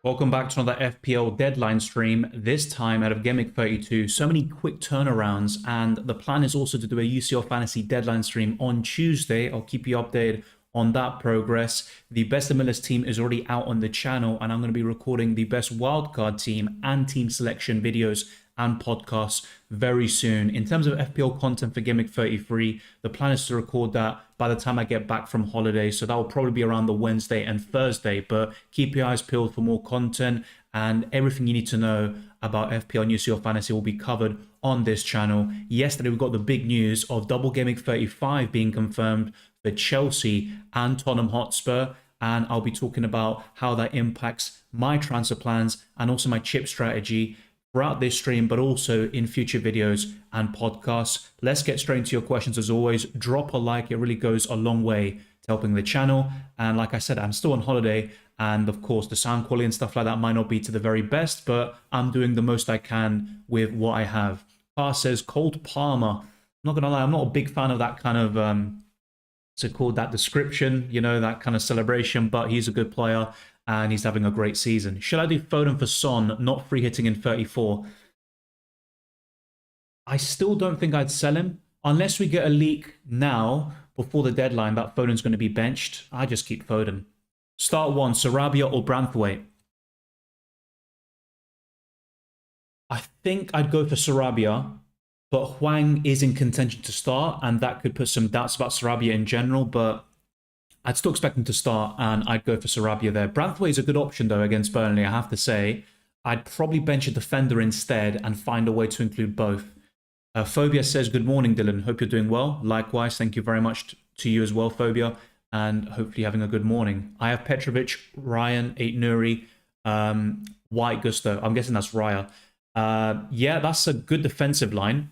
Welcome back to another FPL deadline stream, this time out of Gameweek 32. So many quick turnarounds, and the plan is also to do a UCL Fantasy deadline stream on Tuesday. I'll keep you updated on that progress. The Best of Millers team is already out on the channel, and I'm going to be recording the Best Wildcard team and team selection videos and podcasts very soon. In terms of FPL content for Gameweek 33, the plan is to record that by the time I get back from holiday, so that will probably be around the Wednesday and Thursday, but keep your eyes peeled for more content, and everything you need to know about FPL and UCL Fantasy will be covered on this channel. Yesterday, we got the big news of Double Gameweek 35 being confirmed for Chelsea and Tottenham Hotspur, and I'll be talking about how that impacts my transfer plans and also my chip strategy throughout this stream, but also in future videos and podcasts. Let's get straight into your questions. As always, drop a like. It really goes a long way to helping the channel. And like I said, I'm still on holiday, and of course the sound quality and stuff like that might not be to the very best, but I'm doing the most I can with what I have. Par says Cold Palmer. I'm not gonna lie, I'm not a big fan of that kind of what's it called, that description, you know, that kind of celebration, but he's a good player and he's having a great season. Should I do Foden for Son, not free hitting in 34? I still don't think I'd sell him. Unless we get a leak now, before the deadline, that Foden's going to be benched, I just keep Foden. Start one, Sarabia or Branthwaite? I think I'd go for Sarabia, but Hwang is in contention to start, and that could put some doubts about Sarabia in general, but I'd still expect him to start, and I'd go for Sarabia there. Branthwaite is a good option, though, against Burnley, I have to say. I'd probably bench a defender instead and find a way to include both. Phobia says, good morning, Dylan. Hope you're doing well. Likewise, thank you very much to you as well, Phobia, and hopefully having a good morning. I have Petrovic, Ryan, Aitnuri, White, Gusto. I'm guessing that's Raya. Yeah, that's a good defensive line.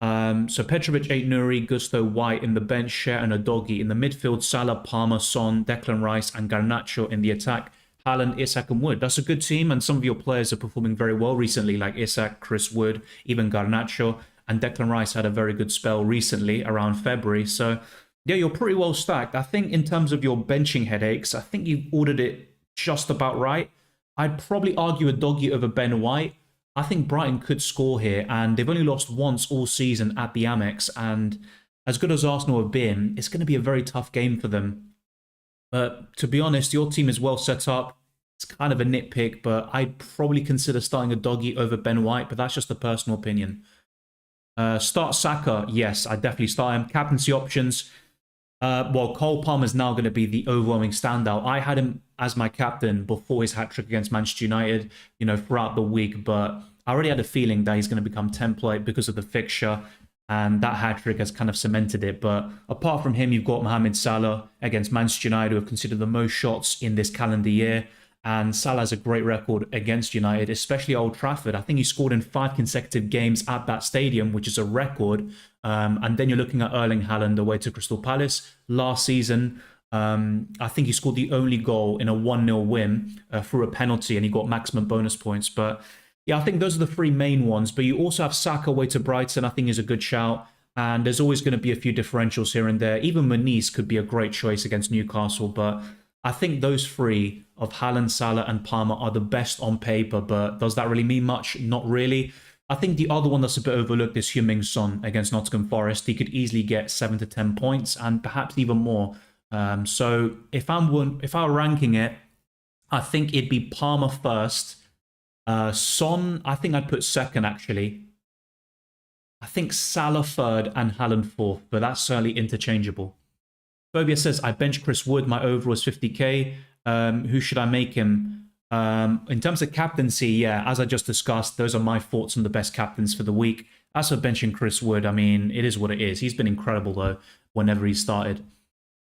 So Petrovic, Aitnuri, Gusto, White in the bench, Cher and Udogie in the midfield, Salah, Palmer, Son, Declan Rice and Garnacho in the attack, Haaland, Isak and Wood. That's a good team, and some of your players are performing very well recently, like Isak, Chris Wood, even Garnacho, and Declan Rice had a very good spell recently around February. So yeah, you're pretty well stacked. I think in terms of your benching headaches, I think you've ordered it just about right. I'd probably argue Udogie over Ben White. I think Brighton could score here, and they've only lost once all season at the Amex, and as good as Arsenal have been, it's going to be a very tough game for them. But to be honest, your team is well set up. It's kind of a nitpick, but I'd probably consider starting Udogie over Ben White, but that's just a personal opinion. Start Saka, yes, I'd definitely start him. Captaincy options, well, Cole Palmer's now going to be the overwhelming standout. I had him as my captain before his hat-trick against Manchester United, you know, throughout the week, but I already had a feeling that he's going to become template because of the fixture, and that hat-trick has kind of cemented it. But apart from him, you've got Mohamed Salah against Manchester United, who have considered the most shots in this calendar year, and Salah has a great record against United, especially Old Trafford. I think he scored in 5 consecutive games at that stadium, which is a record. And then you're looking at Erling Haaland away to Crystal Palace last season. I think he scored the only goal in a 1-0 win through a penalty, and he got maximum bonus points. But yeah, I think those are the 3 main ones. But you also have Saka away to Brighton, I think is a good shout. And there's always going to be a few differentials here and there. Even Maniz could be a great choice against Newcastle. But I think those 3 of Haaland, Salah and Palmer are the best on paper. But does that really mean much? Not really. I think the other one that's a bit overlooked is Heung-min Son against Nottingham Forest. He could easily get 7 to 10 points and perhaps even more. So if I were ranking it, I think it'd be Palmer first. Son, I think I'd put second, actually. I think Salah third and Haaland fourth, but that's certainly interchangeable. Phobia says, I bench Chris Wood. My overall is 50k. Who should I make him? In terms of captaincy, yeah, as I just discussed, those are my thoughts on the best captains for the week. As for benching Chris Wood, I mean, it is what it is. He's been incredible, though, whenever he started.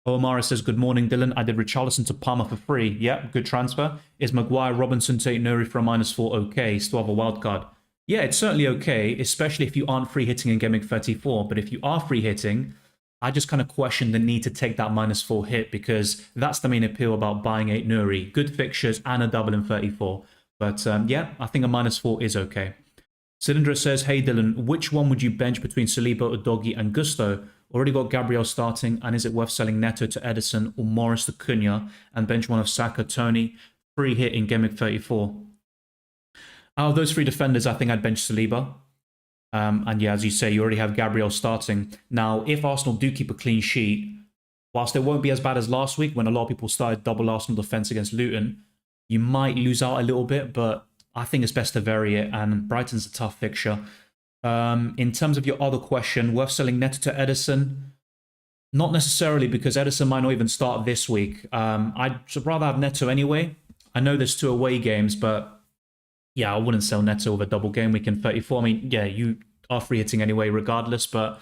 Omar says, good morning, Dylan. I did Richarlison to Palmer for free. Yep, good transfer. Is Maguire, Robinson to Nuri for a -4 okay? Still have a wild card. Yeah, it's certainly okay, especially if you aren't free hitting in Gameweek 34. But if you are free hitting, I just kind of question the need to take that -4 hit, because that's the main appeal about buying Aitnuri. Good fixtures and a double in 34. But yeah, I think a -4 is okay. Cylindra says, hey Dylan, which one would you bench between Saliba, Udogie and Gusto? Already got Gabriel starting, and is it worth selling Neto to Edison or Morris to Cunha and bench one of Saka, Tony? free hit in Gameweek 34. Out of those three defenders, I think I'd bench Saliba. And yeah, as you say, you already have Gabriel starting. Now, if Arsenal do keep a clean sheet, whilst it won't be as bad as last week when a lot of people started double Arsenal defence against Luton, you might lose out a little bit, but I think it's best to vary it, and Brighton's a tough fixture. In terms of your other question, worth selling Neto to Ederson? Not necessarily, because Ederson might not even start this week. I'd rather have Neto anyway. I know there's 2 away games, but yeah, I wouldn't sell Neto with a double game week in 34. I mean, yeah, you are free hitting anyway regardless, but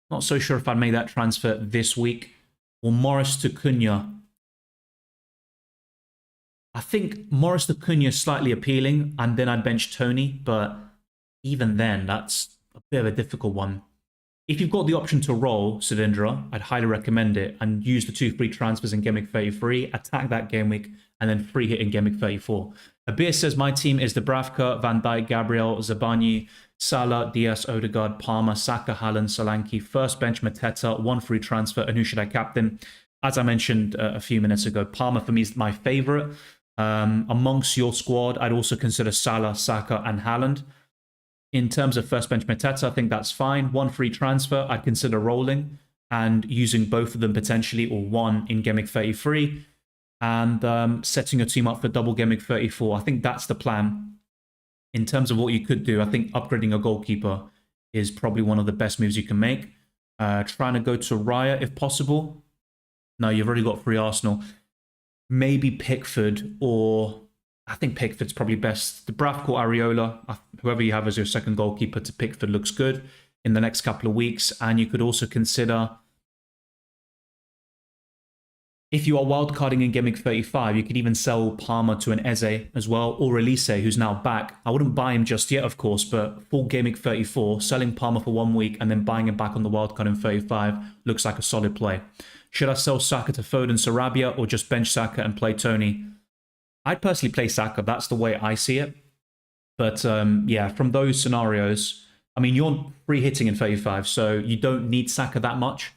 not so sure if I'd make that transfer this week. Or Morris to Cunha. I think Morris to Cunha is slightly appealing, and then I'd bench Tony, but even then, that's a bit of a difficult one. If you've got the option to roll Sudindra, I'd highly recommend it, and use the 2 free transfers in Game Week 33, attack that game week, and then free hit in Game Week 34. Abir says, my team is Dubravka, Van Dijk, Gabriel, Zabani, Salah, Diaz, Odegaard, Palmer, Saka, Haaland, Solanke, first bench Mateta, 1 free transfer, and who should I captain? As I mentioned a few minutes ago, Palmer for me is my favourite. Amongst your squad, I'd also consider Salah, Saka, and Haaland. In terms of first bench Mateta, I think that's fine. 1 free transfer, I'd consider rolling and using both of them potentially, or 1 in Game Week 33, and setting your team up for double Game Week 34. I think that's the plan. In terms of what you could do, I think upgrading a goalkeeper is probably one of the best moves you can make. Trying to go to Raya if possible. No, you've already got free Arsenal. Maybe Pickford, or I think Pickford's probably best. Dubravka or Areola, whoever you have as your second goalkeeper to Pickford looks good in the next couple of weeks. And you could also consider, if you are wildcarding in Game Week 35, you could even sell Palmer to an Eze as well, or Elise, who's now back. I wouldn't buy him just yet, of course, but full Game Week 34, selling Palmer for 1 week and then buying him back on the wildcard in 35 looks like a solid play. Should I sell Saka to Foden, Sarabia, or just bench Saka and play Tony? I'd personally play Saka. That's the way I see it. But yeah, from those scenarios, I mean, you're free hitting in 35, so you don't need Saka that much.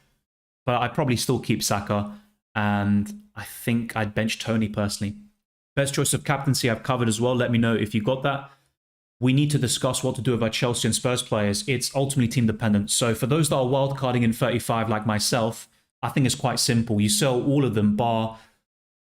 But I'd probably still keep Saka. And I think I'd bench Tony personally. Best choice of captaincy I've covered as well. Let me know if you got that. We need to discuss what to do with our Chelsea and Spurs players. It's ultimately team dependent. So for those that are wildcarding in 35 like myself, I think it's quite simple. You sell all of them bar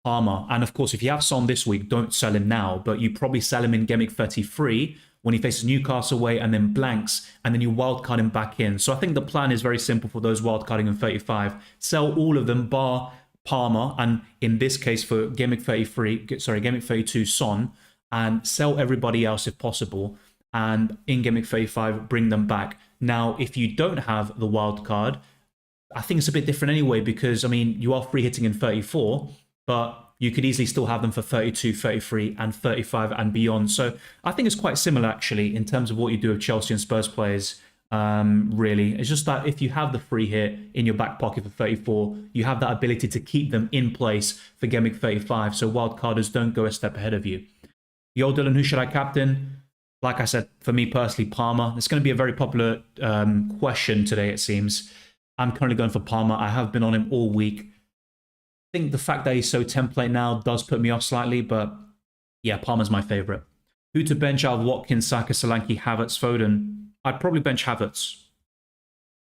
Palmer. And of course, if you have Son this week, don't sell him now. But you probably sell him in Game Week 33 when he faces Newcastle away and then blanks. And then you wildcard him back in. So I think the plan is very simple for those wildcarding in 35. Sell all of them bar Palmer, and in this case for Game Week 33, sorry, Game Week 32, Son, and sell everybody else if possible, and in Game Week 35, bring them back. Now, if you don't have the wild card, I think it's a bit different anyway, because, I mean, you are free hitting in 34, but you could easily still have them for 32, 33, and 35 and beyond. So I think it's quite similar, actually, in terms of what you do with Chelsea and Spurs players. Really, it's just that if you have the free hit in your back pocket for 34, you have that ability to keep them in place for Game Week 35, so wildcarders don't go a step ahead of you. Yo, Dylan, who should I captain? Like I said, for me personally, Palmer. It's going to be a very popular question today, it seems. I'm currently going for Palmer. I have been on him all week. I think the fact that he's so template now does put me off slightly, but yeah, Palmer's my favourite. Who to bench out of Watkins, Saka, Solanke, Havertz, Foden? I'd probably bench Havertz.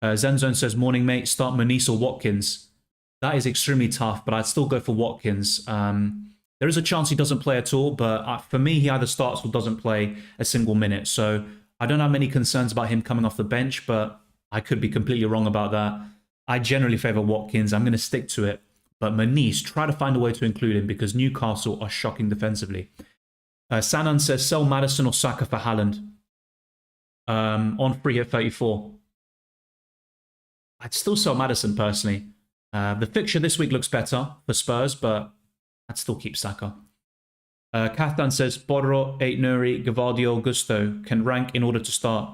Zenzone says, morning mate, start Moniz or Watkins. That is extremely tough, but I'd still go for Watkins. There is a chance he doesn't play at all, but for me, he either starts or doesn't play a single minute. So I don't have many concerns about him coming off the bench, but I could be completely wrong about that. I generally favour Watkins. I'm going to stick to it. But Moniz, try to find a way to include him because Newcastle are shocking defensively. Sanan says, sell Maddison or Saka for Haaland. On free hit 34. I'd still sell Maddison personally. The fixture this week looks better for Spurs, but I'd still keep Saka. Kathan says, Borro, 8 Nuri, Gavardio, Gusto can rank in order to start.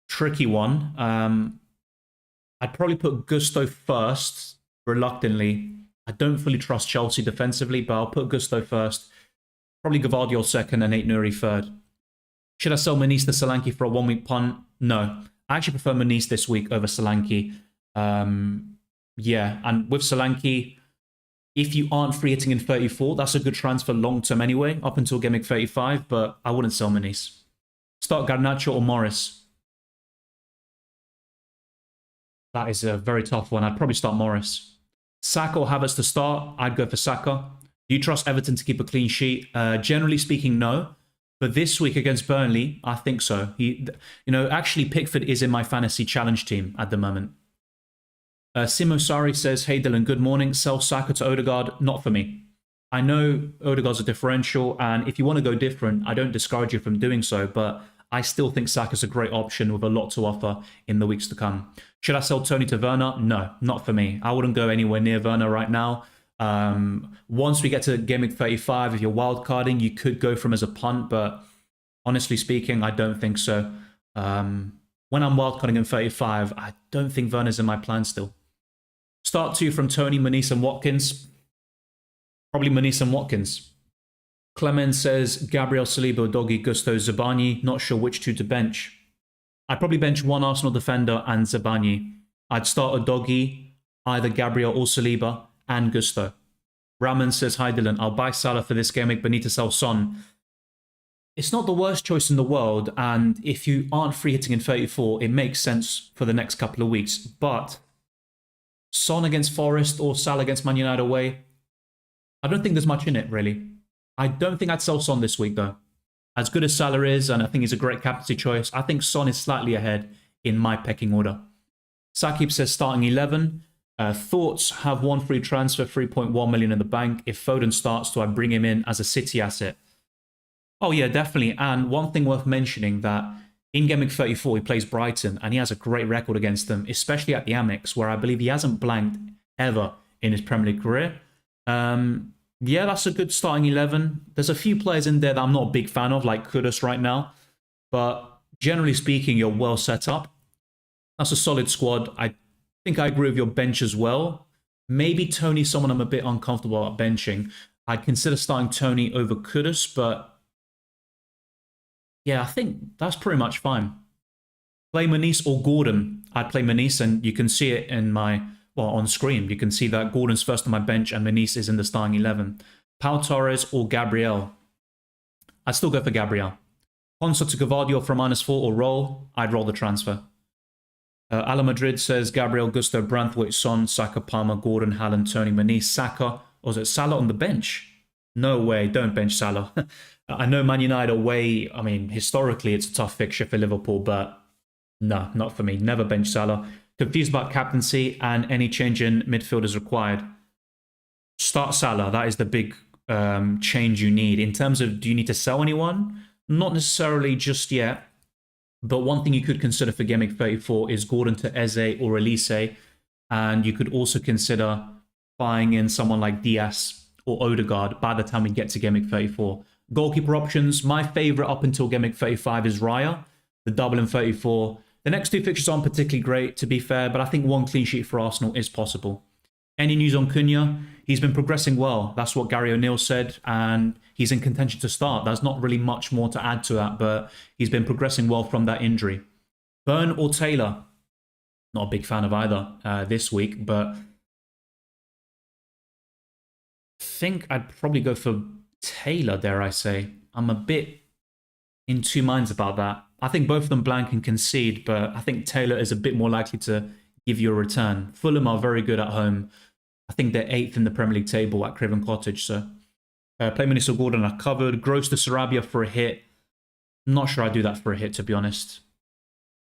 Tricky one. I'd probably put Gusto first, reluctantly. I don't fully trust Chelsea defensively, but I'll put Gusto first. Probably Gavardio second and 8 Nuri third. Should I sell Moniz to Solanke for a 1 week punt? No. I actually prefer Moniz this week over Solanke. Yeah, and with Solanke, If you aren't free hitting in 34, that's a good transfer long term anyway, up until Game Week 35, but I wouldn't sell Manis. Start Garnacho or Morris. That is a very tough one. I'd probably start Morris. Saka or Havertz to start? I'd go for Saka. Do you trust Everton to keep a clean sheet? Generally speaking, no. But this week against Burnley, I think so. Actually, Pickford is in my fantasy challenge team at the moment. Simo Sari says, hey Dylan, good morning. Sell Saka to Odegaard? Not for me. I know Odegaard's a differential, and if you want to go different, I don't discourage you from doing so, but I still think Saka's a great option with a lot to offer in the weeks to come. Should I sell Tony to Werner? No, not for me. I wouldn't go anywhere near Werner right now. Once we get to Game Week 35, if you're wildcarding, you could go for him as a punt, but honestly speaking, I don't think so. When I'm wildcarding in 35, I don't think Werner's in my plan still. Start 2 from Tony, Manis and Watkins. Probably Manis and Watkins. Clement says, Gabriel, Saliba, Doggy, Gusto, Zabani. Not sure which two to bench. I'd probably bench one Arsenal defender and Zabani. I'd start a Doggy, either Gabriel or Saliba, and Gusto. Raman says, hi Dylan, I'll buy Salah for this game week, but need to sell Son. It's not the worst choice in the world, and if you aren't free hitting in 34, it makes sense for the next couple of weeks. But Son against Forest or Salah against Man United away, I don't think there's much in it, really. I don't think I'd sell Son this week, though. As good as Salah is, and I think he's a great captaincy choice, I think Son is slightly ahead in my pecking order. Sakib says starting 11. Thoughts, have one free transfer, 3.1 million in the bank. If Foden starts, do I bring him in as a City asset? Oh, yeah, definitely. And one thing worth mentioning that in Game Week 34, he plays Brighton, and he has a great record against them, especially at the Amex, where I believe he hasn't blanked ever in his Premier League career. Yeah, that's a good starting 11. There's a few players in there that I'm not a big fan of, like Kudus right now. But generally speaking, you're well set up. That's a solid squad. I think I agree with your bench as well. Maybe Tony's someone I'm a bit uncomfortable about benching. I'd consider starting Tony over Kudus, but yeah, I think that's pretty much fine. Play Manis or Gordon. I'd play Manis, and you can see it in my, well, on screen. You can see that Gordon's first on my bench and Manis is in the starting 11. Pau Torres or Gabriel. I'd still go for Gabriel. Ponsa to Gvardiol for -4 or roll. I'd roll the transfer. Ala Madrid says Gabriel, Gusto, Branthwaite, Son, Saka, Palmer, Gordon, Haaland, Tony, Manis, Saka. Or is it Salah on the bench? No way, don't bench Salah. I know Man United away, I mean, historically it's a tough fixture for Liverpool, but no, not for me. Never bench Salah. Confused about captaincy and any change in midfield is required. Start Salah, that is the big change you need. In terms of, do you need to sell anyone? Not necessarily just yet. But one thing you could consider for Game Week 34 is Gordon to Eze or Elise. And you could also consider buying in someone like Diaz or Odegaard by the time we get to Game Week 34. Goalkeeper options, my favourite up until Game Week 35 is Raya, the double in 34. The next two fixtures aren't particularly great, to be fair, but I think one clean sheet for Arsenal is possible. Any news on Cunha? He's been progressing well. That's what Gary O'Neill said, and he's in contention to start. There's not really much more to add to that, but he's been progressing well from that injury. Burn or Taylor? Not a big fan of either this week, but I think I'd probably go for Taylor, dare I say. I'm a bit in two minds about that. I think both of them blank and concede, but I think Taylor is a bit more likely to give you a return. Fulham are very good at home. I think they're 8th in the Premier League table at Craven Cottage, so play Manis or Gordon are covered. Gross to Sarabia for a hit. I'm not sure I'd do that for a hit, to be honest.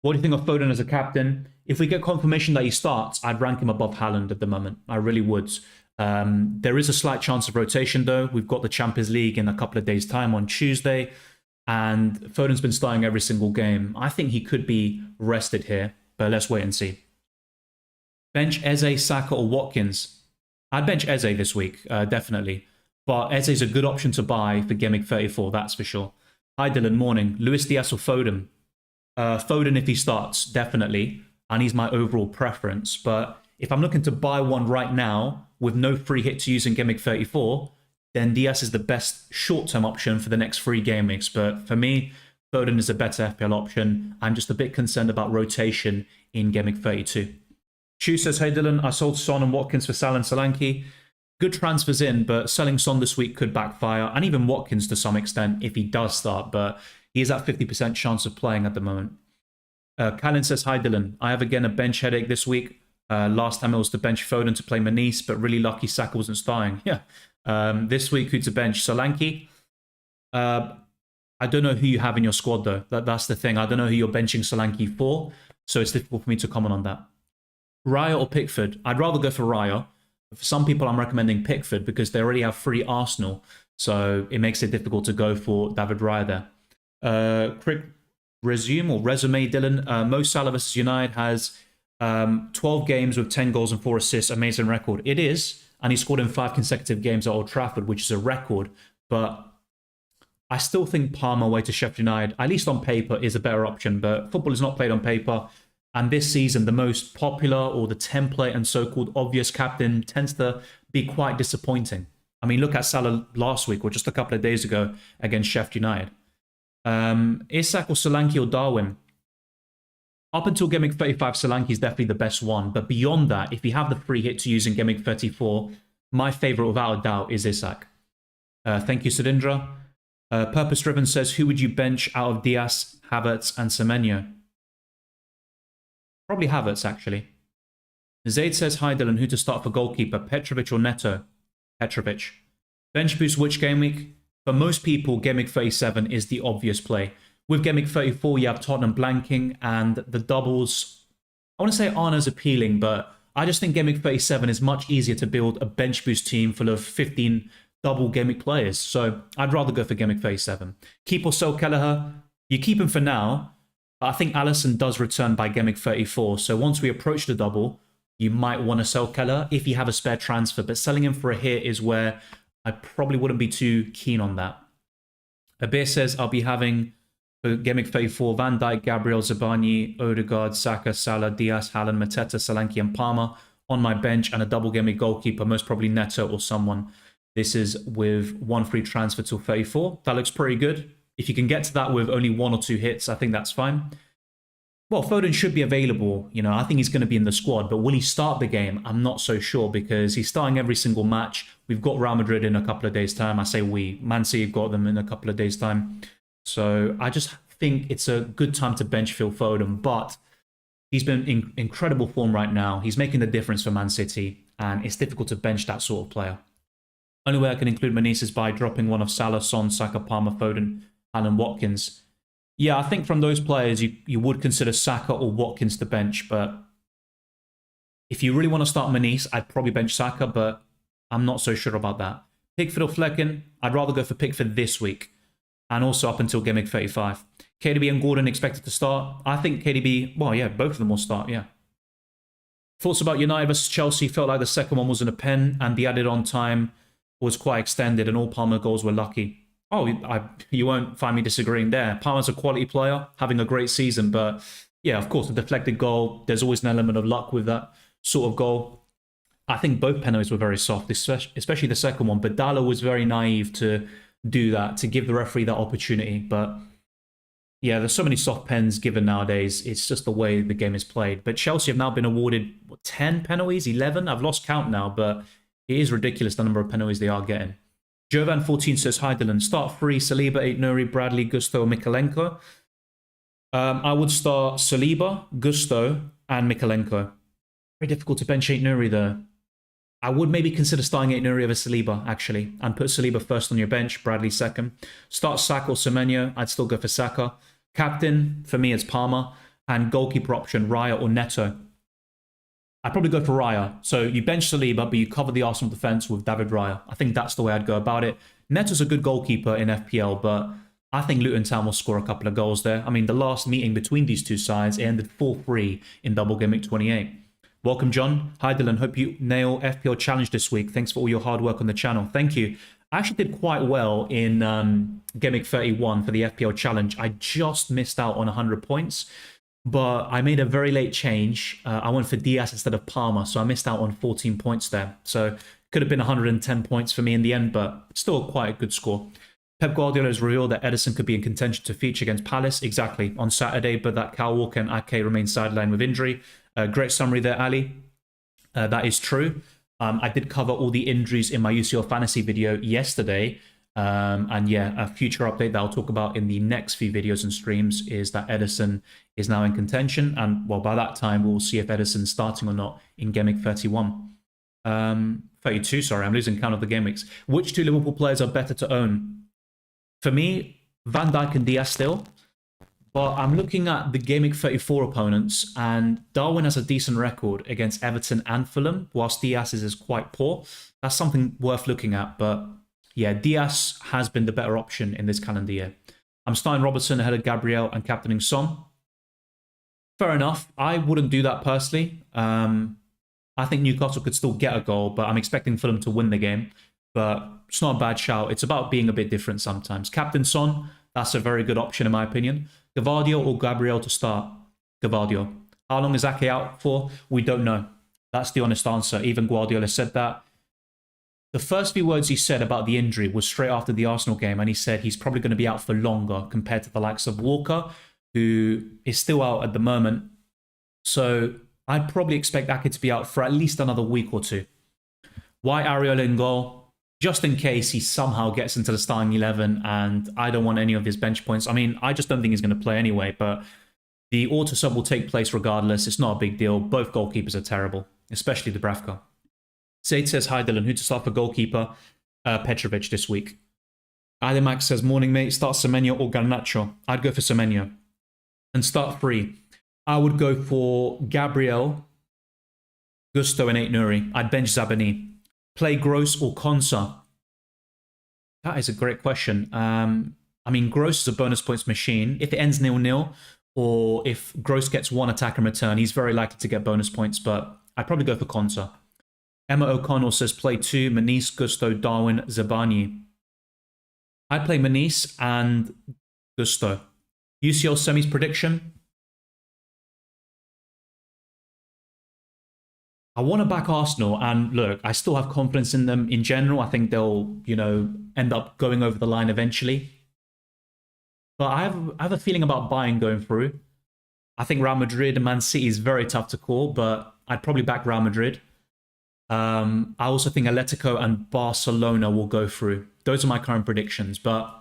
What do you think of Foden as a captain? If we get confirmation that he starts, I'd rank him above Haaland at the moment. I really would. There is a slight chance of rotation, though. We've got the Champions League in a couple of days' time on Tuesday, and Foden's been starting every single game. I think he could be rested here, but let's wait and see. Bench Eze, Saka, or Watkins? I'd bench Eze this week, definitely. But Eze's a good option to buy for Game Week 34, that's for sure. Hi Dylan, morning. Luis Diaz or Foden? Foden if he starts, definitely. And he's my overall preference. But if I'm looking to buy one right now with no free hit to use in Game Week 34, then Diaz is the best short-term option for the next 3 game weeks. But for me, Foden is a better FPL option. I'm just a bit concerned about rotation in Game Week 32. Chu says, hey Dylan, I sold Son and Watkins for Salah and Solanke. good transfers in, but selling Son this week could backfire, and even Watkins to some extent if he does start, but he is at 50% chance of playing at the moment. Callan says, hi Dylan, I have again a bench headache this week. Last time it was to bench Foden to play Manice, but really lucky Saka wasn't starting. Yeah. This week, who to bench? Solanke. I don't know who you have in your squad, though. That's the thing. I don't know who you're benching Solanke for, so it's difficult for me to comment on that. Raya or Pickford? I'd rather go for Raya. For some people, I'm recommending Pickford because they already have free Arsenal, so it makes it difficult to go for David Raya there. Quick resume, Dylan. Mo Salah versus United has 12 games with 10 goals and 4 assists. Amazing record. It is, and he scored in 5 consecutive games at Old Trafford, which is a record, but I still think Palmer away to Sheffield United, at least on paper, is a better option, but football is not played on paper. And this season, the most popular or the template and so-called obvious captain tends to be quite disappointing. I mean, look at Salah last week or just a couple of days ago against Sheffield United. Isak or Solanke or Darwin? Up until Game Week 35, Solanke is definitely the best one. But beyond that, if you have the free hit to use in Game Week 34, my favourite without a doubt is Isak. Thank you, Sudindra. Purpose Driven says, who would you bench out of Diaz, Havertz and Semenyo? Probably Havertz, actually. Zaid says, hi Dylan, who to start for goalkeeper, Petrovic or Neto? Petrovic. Bench boost which game week? For most people, Game Week 37 is the obvious play. With Game Week 34, you have Tottenham blanking, and the doubles, I want to say aren't as appealing, but I just think Game Week 37 is much easier to build a bench boost team full of 15 double Game Week players. So I'd rather go for Game Week 37. Keep or sell Kelleher? You keep him for now. I think Alisson does return by Game Week 34, so once we approach the double, you might want to sell Kelleher if you have a spare transfer, but selling him for a hit is where I probably wouldn't be too keen on that. Abir says, I'll be having for Game Week 34, Van Dijk, Gabriel, Zabani, Odegaard, Saka, Salah, Diaz, Haaland, Mateta, Solanke and Palmer on my bench and a double Game Week goalkeeper, most probably Neto or someone. This is with 1 free transfer till 34. That looks pretty good. If you can get to that with only 1 or 2 hits, I think that's fine. Well, Foden should be available. You know, I think he's going to be in the squad, but will he start the game? I'm not so sure because he's starting every single match. We've got Real Madrid in a couple of days' time. I say we. Man City have got them in a couple of days' time. So I just think it's a good time to bench Phil Foden, but he's been in incredible form right now. He's making the difference for Man City, and it's difficult to bench that sort of player. Only way I can include Manice is by dropping one of Salah, Son, Saka, Palmer, Foden, and Watkins. Yeah, I think from those players, you would consider Saka or Watkins to bench, but if you really want to start Manice, I'd probably bench Saka, but I'm not so sure about that. Pickford or Flecken? I'd rather go for Pickford this week, and also up until Game Week 35. KDB and Gordon expected to start. I think KDB, well, yeah, both of them will start, yeah. Thoughts about United versus Chelsea? Felt like the second one was in a pen, and the added on time was quite extended, and all Palmer goals were lucky. Oh, you won't find me disagreeing there. Palmer's a quality player, having a great season, but yeah, of course, a deflected goal, there's always an element of luck with that sort of goal. I think both penalties were very soft, especially the second one, but Dalla was very naive to do that, to give the referee that opportunity, but yeah, there's so many soft pens given nowadays. It's just the way the game is played. But Chelsea have now been awarded, what, 10 penalties? 11? I've lost count now, but it is ridiculous the number of penalties they are getting. Jovan14 says, hi Dylan, start 3, Saliba, 8, Nuri, Bradley, Gusto, Mikalenko. I would start Saliba, Gusto, and Mikalenko. Very difficult to bench 8 Nuri though. I would maybe consider starting 8 Nuri over Saliba, actually, and put Saliba first on your bench, Bradley second. Start Saka or Semenyo, I'd still go for Saka. Captain, for me, it's Palmer. And goalkeeper option, Raya or Neto. I'd probably go for Raya. So you bench Saliba, but you cover the Arsenal defence with David Raya. I think that's the way I'd go about it. Neto's a good goalkeeper in FPL, but I think Luton Town will score a couple of goals there. I mean, the last meeting between these two sides, it ended 4-3 in Double Gameweek 28. Welcome, John. Hi, Dylan. Hope you nail FPL Challenge this week. Thanks for all your hard work on the channel. Thank you. I actually did quite well in Game Week 31 for the FPL Challenge. I just missed out on 100 points. But I made a very late change. I went for Diaz instead of Palmer, so I missed out on 14 points there. So could have been 110 points for me in the end, but still quite a good score. Pep Guardiola has revealed that Ederson could be in contention to feature against Palace, exactly, on Saturday, but that Kyle Walker and Ake remain sidelined with injury. Great summary there, Ali. That is true. I did cover all the injuries in my UCL fantasy video yesterday. And yeah, a future update that I'll talk about in the next few videos and streams is that Ederson is now in contention. And well, by that time, we'll see if Ederson's starting or not in Game Week 31. 32, sorry, I'm losing count of the game weeks. Which two Liverpool players are better to own? For me, Van Dijk and Diaz still. But I'm looking at the Game Week 34 opponents, and Darwin has a decent record against Everton and Fulham, whilst Diaz is quite poor. That's something worth looking at, but yeah, Diaz has been the better option in this calendar year. I'm starting Robertson ahead of Gabriel and captaining Son. Fair enough. I wouldn't do that personally. I think Newcastle could still get a goal, but I'm expecting Fulham to win the game. But it's not a bad shout. It's about being a bit different sometimes. Captain Son, that's a very good option in my opinion. Gvardiol or Gabriel to start? Gvardiol. How long is Ake out for? We don't know. That's the honest answer. Even Guardiola said that. The first few words he said about the injury was straight after the Arsenal game, and he said he's probably going to be out for longer compared to the likes of Walker, who is still out at the moment. So I'd probably expect Ake to be out for at least another week or two. Why Areola in goal? Just in case he somehow gets into the starting 11, and I don't want any of his bench points. I mean, I just don't think he's going to play anyway, but the auto-sub will take place regardless. It's not a big deal. Both goalkeepers are terrible, especially Dubravka. Zaid says, hi Dylan, who to start for goalkeeper? Petrovic this week. Adimax says, morning mate, start Semenyo or Garnacho. I'd go for Semenyo. And start free. I would go for Gabriel, Gusto and 8 Nuri. I'd bench Zabani. Play Gross or Konsa? That is a great question. I mean, Gross is a bonus points machine. If it ends 0-0, or if Gross gets one attack in return, he's very likely to get bonus points, but I'd probably go for Konsa. Emma O'Connell says, play 2, Manice, Gusto, Darwin, Zabani. I'd play Manice and Gusto. UCL semis prediction? I want to back Arsenal, and look, I still have confidence in them in general. I think they'll, end up going over the line eventually. But I have a feeling about Bayern going through. I think Real Madrid and Man City is very tough to call, but I'd probably back Real Madrid. I also think Atletico and Barcelona will go through. Those are my current predictions. But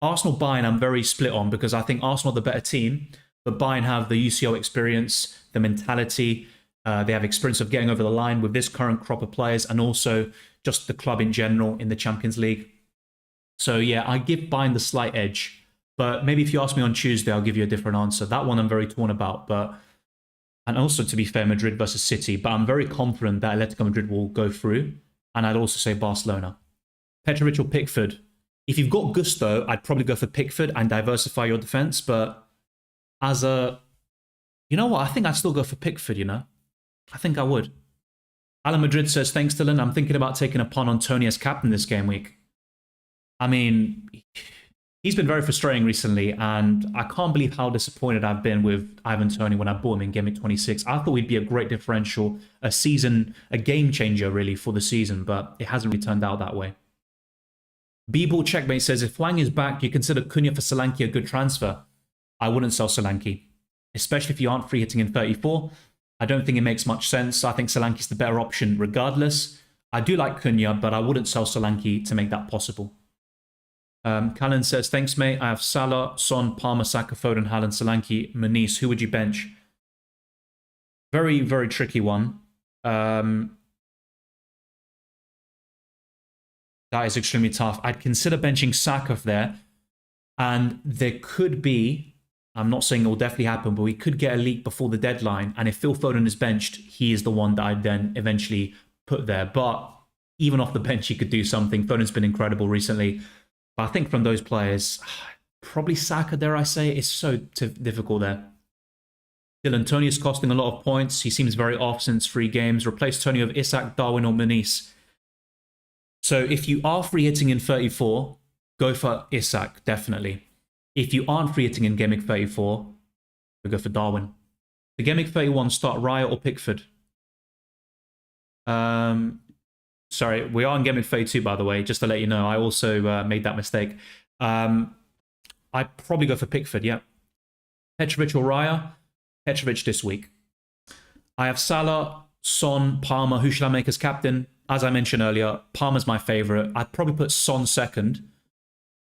Arsenal-Bayern I'm very split on, because I think Arsenal are the better team, but Bayern have the UCL experience, the mentality. They have experience of getting over the line with this current crop of players, and also just the club in general in the Champions League. So yeah, I give Bayern the slight edge. But maybe if you ask me on Tuesday, I'll give you a different answer. That one I'm very torn about. And also, to be fair, Madrid versus City. But I'm very confident that Atletico Madrid will go through. And I'd also say Barcelona. Petrovic or Pickford? If you've got Gusto, I'd probably go for Pickford and diversify your defense. But as a... You know what? I think I'd still go for Pickford, I think I would. Alan Madrid says, thanks, Dylan. I'm thinking about taking a punt on Tony as captain this game week. I mean, he's been very frustrating recently, and I can't believe how disappointed I've been with Ivan Toney when I bought him in Game Week 26. I thought he'd be a great differential, a game changer, really, for the season, but it hasn't really turned out that way. B-Ball Checkmate says, if Hwang is back, you consider Cunha for Solanke a good transfer? I wouldn't sell Solanke, especially if you aren't free hitting in 34. I don't think it makes much sense. I think Solanke's the better option regardless. I do like Cunha, but I wouldn't sell Solanke to make that possible. Callan says, thanks, mate. I have Salah, Son, Palmer, Saka, Foden, Haaland, Solanke, Manice. Who would you bench? Very, very tricky one. That is extremely tough. I'd consider benching Saka there. And there could be, I'm not saying it will definitely happen, but we could get a leak before the deadline. And if Phil Foden is benched, he is the one that I'd then eventually put there. But even off the bench, he could do something. Foden's been incredible recently. But I think from those players, probably Saka, dare I say, it's so difficult there. Dylan, Tony is costing a lot of points. He seems very off since 3 games. Replace Tony with Isak, Darwin or Manice. So if you are free hitting in 34, go for Isak, definitely. If you aren't free hitting in Game Week 34, go for Darwin. The Game Week 31, start Raya or Pickford. Sorry, we are in Game Week 32, by the way, just to let you know. I also made that mistake. I'd probably go for Pickford, yeah. Petrovic or Raya? Petrovic this week. I have Salah, Son, Palmer. Who should I make as captain? as I mentioned earlier, Palmer's my favourite. I'd probably put Son second,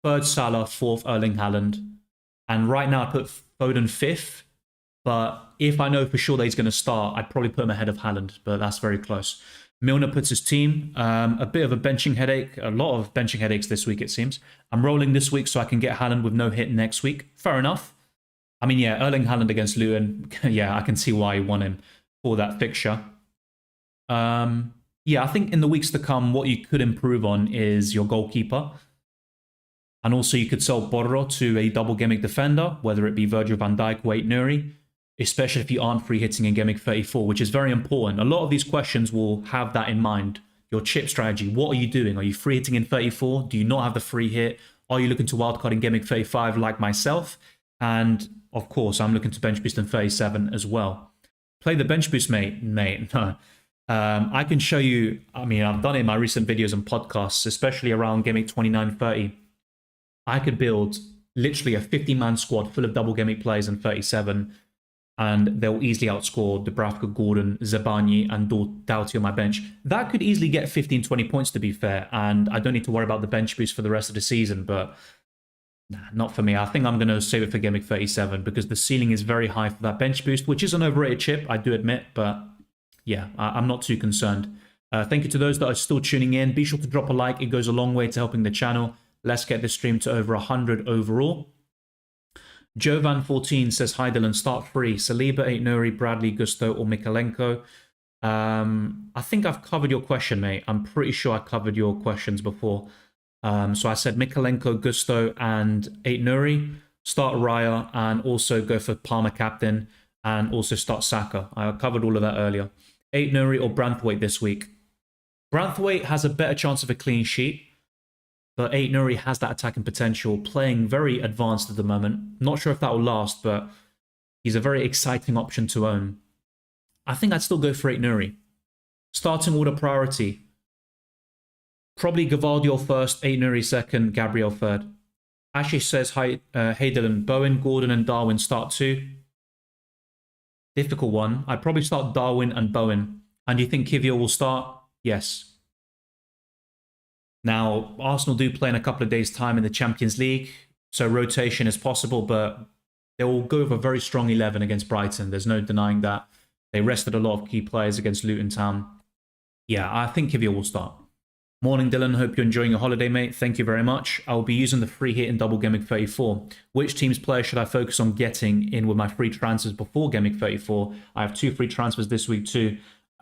third Salah, fourth Erling Haaland, and right now I'd put Foden fifth. But if I know for sure that he's going to start, I'd probably put him ahead of Haaland, but that's very close. Milner puts his team. A bit of a benching headache. A lot of benching headaches this week, it seems. I'm rolling this week so I can get Haaland with no hit next week. Fair enough. I mean, yeah, Erling Haaland against Luton. Yeah, I can see why you want him for that fixture. Yeah, I think in the weeks to come, what you could improve on is your goalkeeper. And also you could sell Borro to a double Gameweek defender, whether it be Virgil van Dijk or Nuri, especially if you aren't free hitting in Gameweek 34, which is very important. A lot of these questions will have that in mind. Your chip strategy, what are you doing? Are you free hitting in 34? Do you not have the free hit? Are you looking to wildcard in Gameweek 35 like myself? And of course, I'm looking to bench boost in 37 as well. Play the bench boost, mate. No. I can show you, I mean, I've done it in my recent videos and podcasts, especially around Gameweek 29-30. I could build literally a 50-man squad full of double Gameweek players in 37, and they'll easily outscore Dubravka, Gordon, Zabani, and Doughty on my bench. That could easily get 15, 20 points, to be fair, and I don't need to worry about the bench boost for the rest of the season, but nah, not for me. I think I'm going to save it for Gameweek 37 because the ceiling is very high for that bench boost, which is an overrated chip, I do admit, but yeah, I'm not too concerned. Thank you to those that are still tuning in. Be sure to drop a like. It goes a long way to helping the channel. Let's get this stream to over 100 overall. Jovan14 says, hi Dylan, start free. Saliba, Aït-Nouri, Bradley, Gusto, or Mikalenko. I think I've covered your question, mate. I'm pretty sure I covered your questions before. So I said Mikalenko, Gusto, and Aït-Nouri. Start Raya and also go for Palmer captain and also start Saka. I covered all of that earlier. Aït-Nouri or Branthwaite this week. Branthwaite has a better chance of a clean sheet, but Aït-Nouri has that attacking potential, playing very advanced at the moment. Not sure if that will last, but he's a very exciting option to own. I think I'd still go for Aït-Nouri. Starting order priority. Probably Gavardio first, Aït-Nouri second, Gabriel third. Ashley says, hi, hey Dylan, Bowen, Gordon, and Darwin start two. Difficult one. I'd probably start Darwin and Bowen. And do you think Kivior will start? Yes. Now, Arsenal do play in a couple of days' time in the Champions League, so rotation is possible, but they will go with a very strong 11 against Brighton. There's no denying that. They rested a lot of key players against Luton Town. Yeah, I think Kivior will start. Morning, Dylan. Hope you're enjoying your holiday, mate. Thank you very much. I will be using the free hit in Double Gameweek 34. Which team's player should I focus on getting in with my free transfers before Gameweek 34? I have 2 free transfers this week too.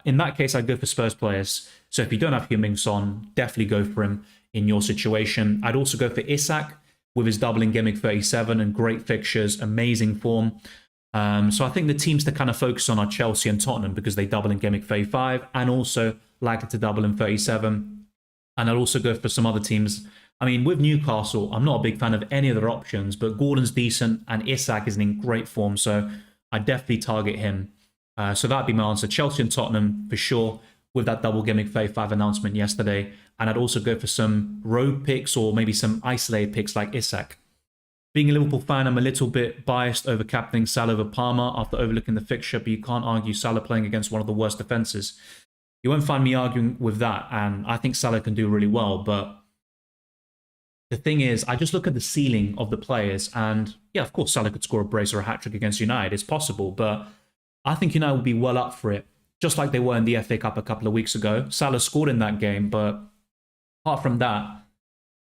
In that case, I'd go for Spurs players. So if you don't have Heung-min Son, definitely go for him in your situation. I'd also go for Isak with his double in Gameweek 37 and great fixtures, amazing form. So I think the teams to kind of focus on are Chelsea and Tottenham because they double in Gameweek 35 and also likely to double in 37. And I'd also go for some other teams. I mean, with Newcastle, I'm not a big fan of any other options, but Gordon's decent and Isak is in great form, so I'd definitely target him. So that'd be my answer. Chelsea and Tottenham, for sure, with that double Gameweek 35 announcement yesterday. And I'd also go for some rogue picks or maybe some isolated picks like Isak. Being a Liverpool fan, I'm a little bit biased over captaining Salah over Palmer after overlooking the fixture, but you can't argue Salah playing against one of the worst defences. You won't find me arguing with that, and I think Salah can do really well, but the thing is, I just look at the ceiling of the players, and yeah, of course, Salah could score a brace or a hat-trick against United. It's possible, but I think United will be well up for it, just like they were in the FA Cup a couple of weeks ago. Salah scored in that game, but apart from that,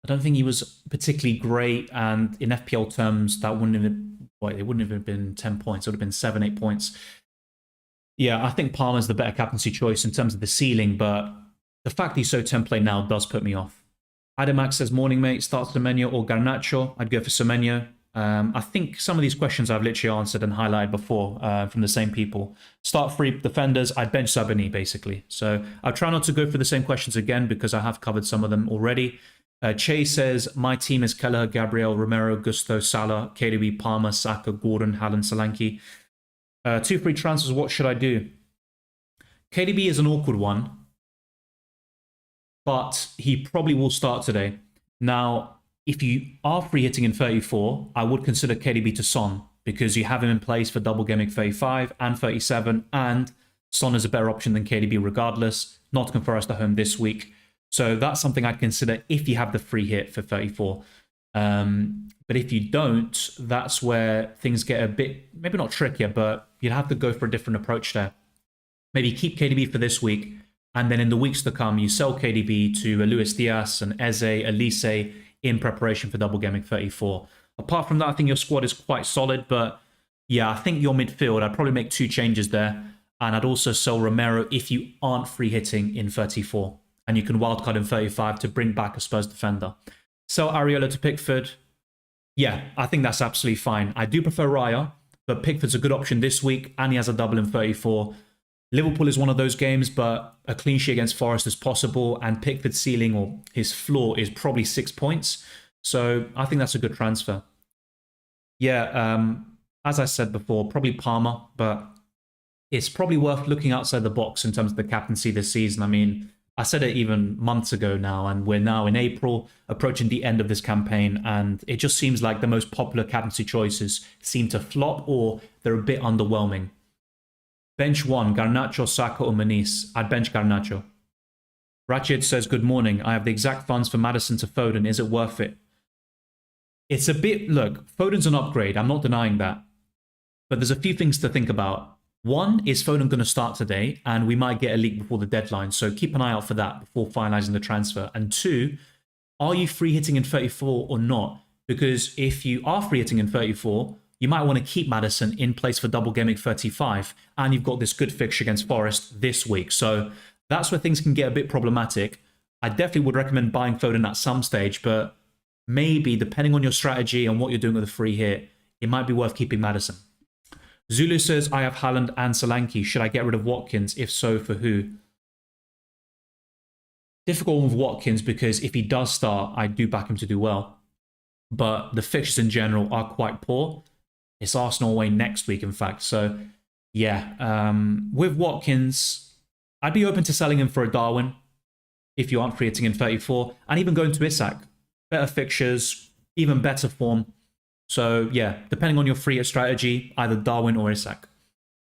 I don't think he was particularly great, and in FPL terms, that wouldn't have been, well, it wouldn't have been 10 points. It would have been 7, 8 points. Yeah, I think Palmer's the better captaincy choice in terms of the ceiling, but the fact he's so template now does put me off. Adamax says, morning, mate. Start Semenyo or Garnacho? I'd go for Semenyo. I think some of these questions I've literally answered and highlighted before from the same people. Start free defenders. I'd bench Sabani, basically. So I'll try not to go for the same questions again because I have covered some of them already. Che says, my team is Kelleher, Gabriel, Romero, Gusto, Salah, KDB, Palmer, Saka, Gordon, Haaland, Solanke. 2 free transfers, what should I do? KDB is an awkward one, but he probably will start today. Now, if you are free hitting in 34, I would consider KDB to Son because you have him in place for double Gameweek 35 and 37, and Son is a better option than KDB regardless. Nottingham Forest at home this week. So that's something I'd consider if you have the free hit for 34. But if you don't, that's where things get a bit, maybe not trickier, but you'd have to go for a different approach there. Maybe keep KDB for this week, and then in the weeks to come, you sell KDB to a Luis Diaz, an Eze, Elise in preparation for Double Gameweek 34. Apart from that, I think your squad is quite solid, but yeah, I think your midfield, I'd probably make 2 changes there, and I'd also sell Romero if you aren't free hitting in 34, and you can wildcard in 35 to bring back a Spurs defender. Sell Areola to Pickford. Yeah, I think that's absolutely fine. I do prefer Raya, but Pickford's a good option this week, and he has a double in 34. Liverpool is one of those games, but a clean sheet against Forest is possible, and Pickford's ceiling or his floor is probably 6 points. So I think that's a good transfer. Yeah, as I said before, probably Palmer, but it's probably worth looking outside the box in terms of the captaincy this season. I mean, I said it even months ago now, and we're now in April, approaching the end of this campaign, and it just seems like the most popular captaincy choices seem to flop or they're a bit underwhelming. Bench 1, Garnacho, Saka or Maniz. I'd bench Garnacho. Ratchet says, good morning. I have the exact funds for Maddison to Foden. Is it worth it? It's a bit, look, Foden's an upgrade. I'm not denying that. But there's a few things to think about. One, is Foden going to start today? And we might get a leak before the deadline. So keep an eye out for that before finalizing the transfer. And 2, are you free hitting in 34 or not? Because if you are free hitting in 34, you might want to keep Maddison in place for Double Gameweek 35. And you've got this good fixture against Forest this week. So that's where things can get a bit problematic. I definitely would recommend buying Foden at some stage, but maybe depending on your strategy and what you're doing with a free hit, it might be worth keeping Maddison. Zulu says, I have Haaland and Solanke. Should I get rid of Watkins? If so, for who? Difficult with Watkins because if he does start, I do back him to do well. But the fixtures in general are quite poor. It's Arsenal away next week, in fact. So, yeah. With Watkins, I'd be open to selling him for a Darwin if you aren't free hitting in 34. And even going to Isak. Better fixtures, even better form. So, yeah, depending on your free hit strategy, either Darwin or Isak.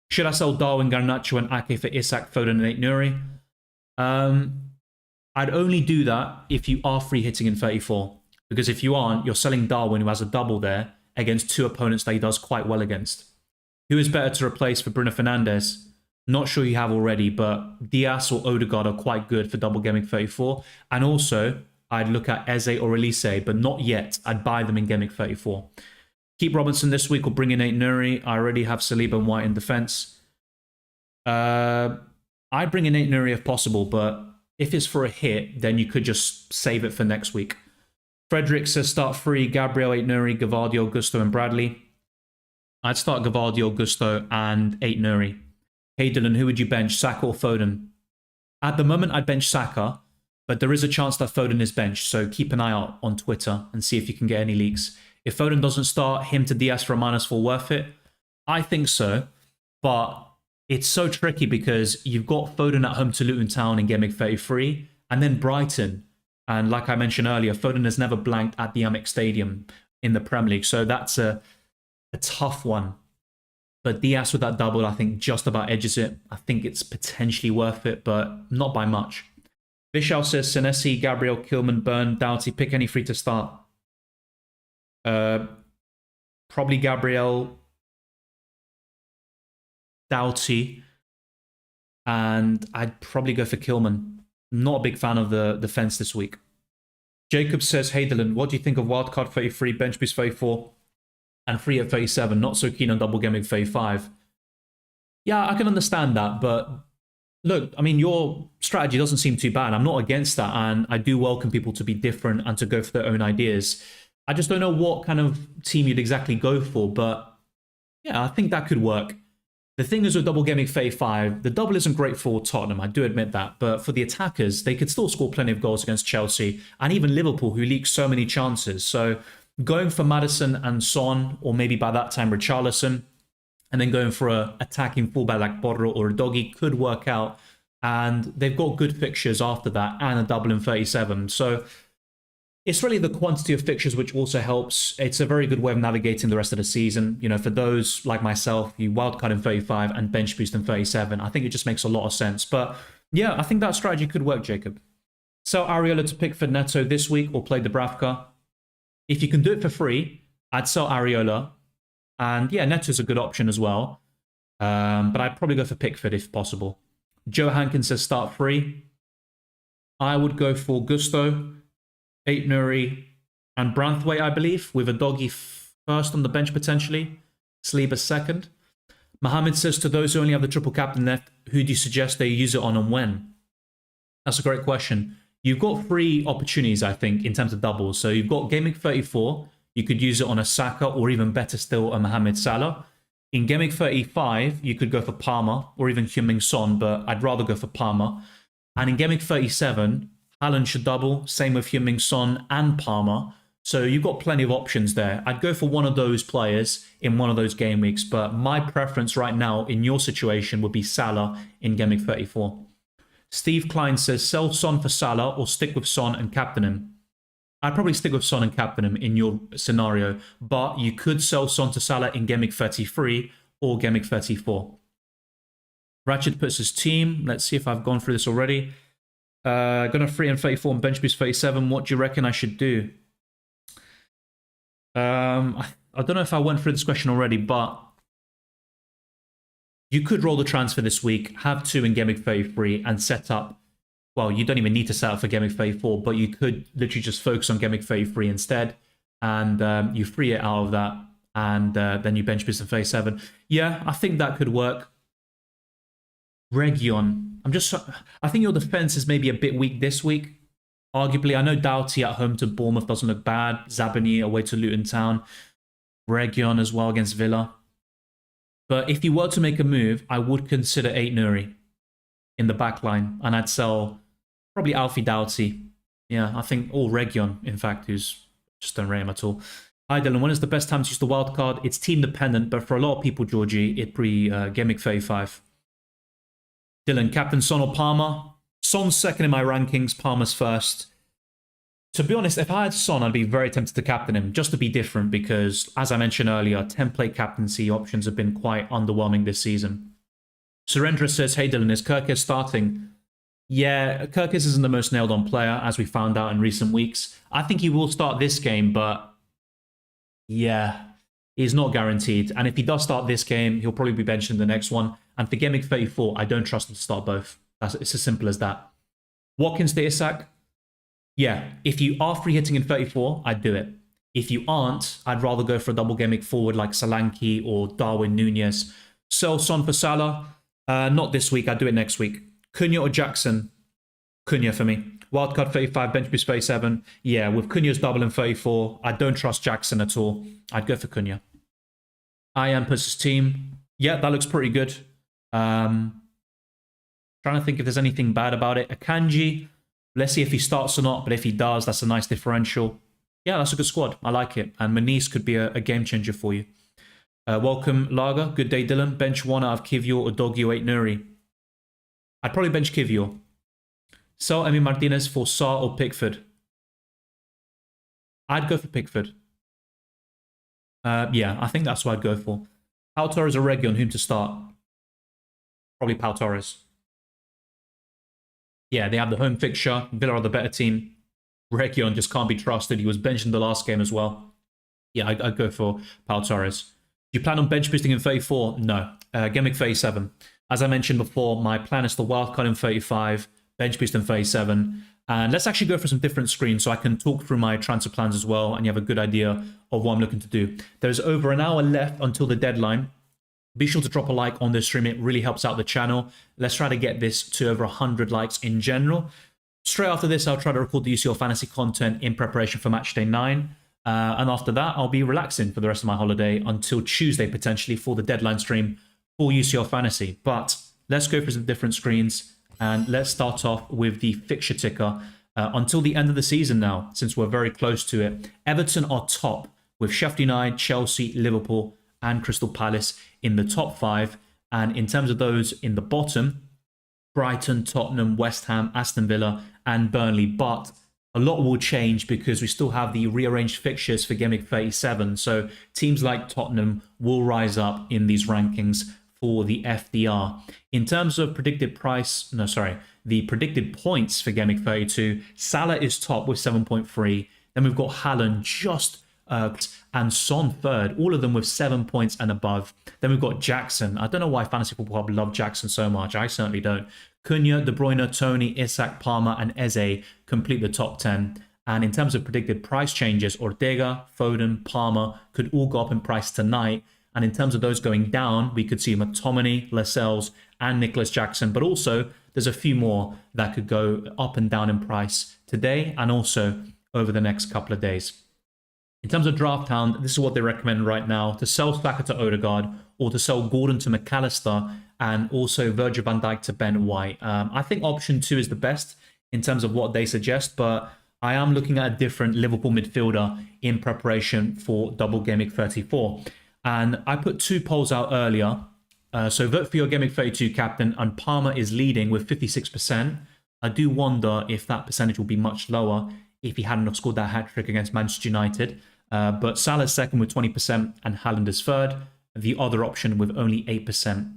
Should I sell Darwin, Garnacho, and Ake for Isak, Foden, and Aït-Nouri? I'd only do that if you are free hitting in 34. Because if you aren't, you're selling Darwin, who has a double there, against 2 opponents that he does quite well against. Who is better to replace for Bruno Fernandes? Not sure you have already, but Diaz or Odegaard are quite good for Double Gameweek 34. And also, I'd look at Eze or Elise, but not yet. I'd buy them in Gameweek 34. Keep Robinson this week or bring in Aït-Nouri. I already have Saliba and White in defense. I'd bring in Aït-Nouri if possible, but if it's for a hit, then you could just save it for next week. Frederick says start free, Gabriel, Aït-Nouri, Gavardio, Gusto, and Bradley. I'd start Gavardio, Gusto, and Aït-Nouri. Hey Dylan, who would you bench, Saka or Foden? At the moment, I'd bench Saka, but there is a chance that Foden is benched, so keep an eye out on Twitter and see if you can get any leaks. If Foden doesn't start, him to Diaz for a -4 worth it? I think so, but it's so tricky because you've got Foden at home to Luton Town in Gameweek 33, and then Brighton. And like I mentioned earlier, Foden has never blanked at the Amex Stadium in the Premier League, so that's a tough one. But Diaz with that double, I think, just about edges it. I think it's potentially worth it, but not by much. Vishal says, Senesi, Gabriel, Kilman, Burn, Doughty, pick any free to start. Probably Gabriel, Doughty, and I'd probably go for Kilman. Not a big fan of the defense this week. Jacob says, hey Dylan, what do you think of wildcard 33, bench boost 34, and free at 37? Not so keen on double gameweek 35. Yeah, I can understand that, but look, I mean, your strategy doesn't seem too bad. I'm not against that, and I do welcome people to be different and to go for their own ideas. I just don't know what kind of team you'd exactly go for, but yeah, I think that could work. The thing is with Double Gameweek 35, the double isn't great for Tottenham, I do admit that, but for the attackers, they could still score plenty of goals against Chelsea and even Liverpool, who leak so many chances. So going for Maddison and Son, or maybe by that time Richarlison, and then going for an attacking fullback like Porro or Udogie could work out. And they've got good fixtures after that and a double in 37. So It's really the quantity of fixtures which also helps. It's a very good way of navigating the rest of the season. You know, for those like myself, you wildcard in 35 and bench boost in 37. I think it just makes a lot of sense. But yeah, I think that strategy could work, Jacob. Sell Areola to Pickford Neto this week or play Dubravka. If you can do it for free, I'd sell Areola. And yeah, Neto's a good option as well. But I'd probably go for Pickford if possible. Joe Hankins says start free. I would go for Gusto, Aitnuri, and Branthwaite, I believe, with a doggy first on the bench potentially. Saliba second. Mohammed says, to those who only have the triple captain left, who do you suggest they use it on and when? That's a great question. You've got 3 opportunities, I think, in terms of doubles. So you've got Gameweek 34. You could use it on a Saka, or even better still, a Mohamed Salah. In Gameweek 35, you could go for Palmer, or even Heung-min Son, but I'd rather go for Palmer. And in Gameweek 37, Haaland should double, same with Heung-min Son and Palmer. So you've got plenty of options there. I'd go for one of those players in one of those game weeks, but my preference right now in your situation would be Salah in Gameweek 34. Steve Klein says, sell Son for Salah or stick with Son and captain him. I'd probably stick with Son and captain him in your scenario, but you could sell Son to Salah in Gameweek 33 or Gameweek 34. Ratchet puts his team. Let's see if I've gone through this already. Gonna free and 34 and bench boost 37. What do you reckon I should do? I don't know if I went through this question already, but you could roll the transfer this week, have 2 in Gameweek 33, and set up. Well, you don't even need to set up for Gameweek 34, but you could literally just focus on Gameweek 33 instead, and you free it out of that, and then you bench boost in 37. Yeah, I think that could work. Region. I think your defense is maybe a bit weak this week. Arguably, I know Doughty at home to Bournemouth doesn't look bad. Zabani away to Luton Town. Region as well against Villa. But if you were to make a move, I would consider Aitnuri in the back line. And I'd sell probably Alfie Doughty. Yeah, I think, or Region, in fact, who's just don't rate him at all. Hi Dylan, when is the best time to use the wildcard? It's team dependent, but for a lot of people, Georgie, it'd be Gameweek 35. Dylan, captain Son or Palmer? Son's second in my rankings, Palmer's first. To be honest, if I had Son, I'd be very tempted to captain him, just to be different, because, as I mentioned earlier, template captaincy options have been quite underwhelming this season. Surendra says, hey Dylan, is Kirkes starting? Yeah, Kirkes isn't the most nailed-on player, as we found out in recent weeks. I think he will start this game, but yeah, he's not guaranteed. And if he does start this game, he'll probably be benched in the next one. And for Gameweek 34, I don't trust him to start both. It's as simple as that. Watkins to Isak? Yeah, if you are free hitting in 34, I'd do it. If you aren't, I'd rather go for a double Gameweek forward like Solanke or Darwin Nunez. Sell Son for Salah? Not this week, I'd do it next week. Cunha or Jackson? Cunha for me. Wildcard 35, bench boost 37. Yeah, with Cunha's double in 34, I don't trust Jackson at all. I'd go for Cunha. I am puts his team. Yeah, that looks pretty good. Trying to think if there's anything bad about it. Akanji, let's see if he starts or not, but if he does, that's a nice differential. Yeah, that's a good squad. I like it. And Manice could be a game changer for you. Welcome, Lager. Good day, Dylan. Bench one out of Kivior or Doggy or Aitnuri. I'd probably bench Kivior. Sell Emi Martinez for Sarr or Pickford. I'd go for Pickford. Yeah, I think that's what I'd go for. Pau Torres or Reggie on whom to start? Probably Pau Torres. Yeah, they have the home fixture. Villa are the better team. Region just can't be trusted. He was benched in the last game as well. Yeah, I'd go for Pau Torres. Do you plan on bench boosting in 34? No. Gameweek 37. As I mentioned before, my plan is to wildcard in 35, bench boost in 37. And let's actually go for some different screens so I can talk through my transfer plans as well and you have a good idea of what I'm looking to do. There's over an hour left until the deadline. Be sure to drop a like on this stream. It really helps out the channel. Let's try to get this to over 100 likes in general. Straight after this, I'll try to record the UCL fantasy content in preparation for match day 9. And after that, I'll be relaxing for the rest of my holiday until Tuesday, potentially, for the deadline stream for UCL fantasy. But let's go for some different screens. And let's start off with the fixture ticker until the end of the season now, since we're very close to it. Everton are top with Sheffield United, Chelsea, Liverpool, and Crystal Palace in the top 5. And in terms of those in the bottom, Brighton, Tottenham, West Ham, Aston Villa, and Burnley. But a lot will change because we still have the rearranged fixtures for Game Week 37. So teams like Tottenham will rise up in these rankings for the FDR. In terms of predicted price, no, sorry, the predicted points for Game Week 32, Salah is top with 7.3. Then we've got Haaland just and Son third, all of them with 7 points and above. Then we've got Jackson. I don't know why Fantasy Football Hub love Jackson so much. I certainly don't. Cunha, De Bruyne, Tony, Isak, Palmer, and Eze complete the top 10. And in terms of predicted price changes, Ortega, Foden, Palmer could all go up in price tonight. And in terms of those going down, we could see McTominay, Lascelles, and Nicholas Jackson. But also, there's a few more that could go up and down in price today and also over the next couple of days. In terms of Drafthound, this is what they recommend right now: to sell Saka to Odegaard or to sell Gordon to McAllister and also Virgil van Dijk to Ben White. I think option 2 is the best in terms of what they suggest, but I am looking at a different Liverpool midfielder in preparation for Double Gameweek 34. And I put 2 polls out earlier. So vote for your Game Week 32 captain, and Palmer is leading with 56%. I do wonder if that percentage will be much lower if he hadn't have scored that hat-trick against Manchester United. But Salah's second with 20% and Haaland is third. The other option with only 8%.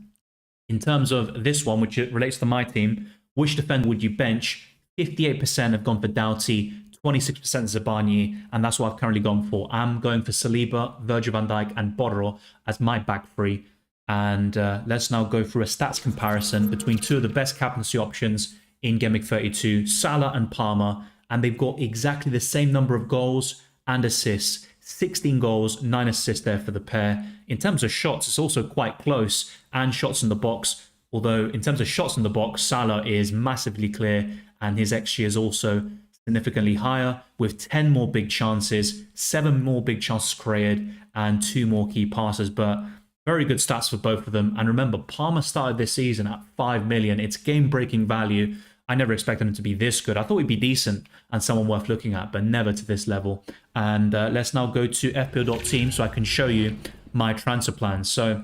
In terms of this one, which relates to my team, which defender would you bench? 58% have gone for Doughty, 26% Zabani, and that's what I've currently gone for. I'm going for Saliba, Virgil van Dijk, and Borro as my back three. And let's now go through a stats comparison between 2 of the best captaincy options in Game Week 32, Salah and Palmer, and they've got exactly the same number of goals and assists. 16 goals, 9 assists there for the pair. In terms of shots, it's also quite close, and shots in the box. Although in terms of shots in the box, Salah is massively clear, and his XG is also significantly higher, with 10 more big chances, 7 more big chances created, and 2 more key passes. But very good stats for both of them. And remember, Palmer started this season at 5 million. It's game-breaking value. I never expected him to be this good. I thought he'd be decent and someone worth looking at, but never to this level. And let's now go to FPL.Team so I can show you my transfer plans. So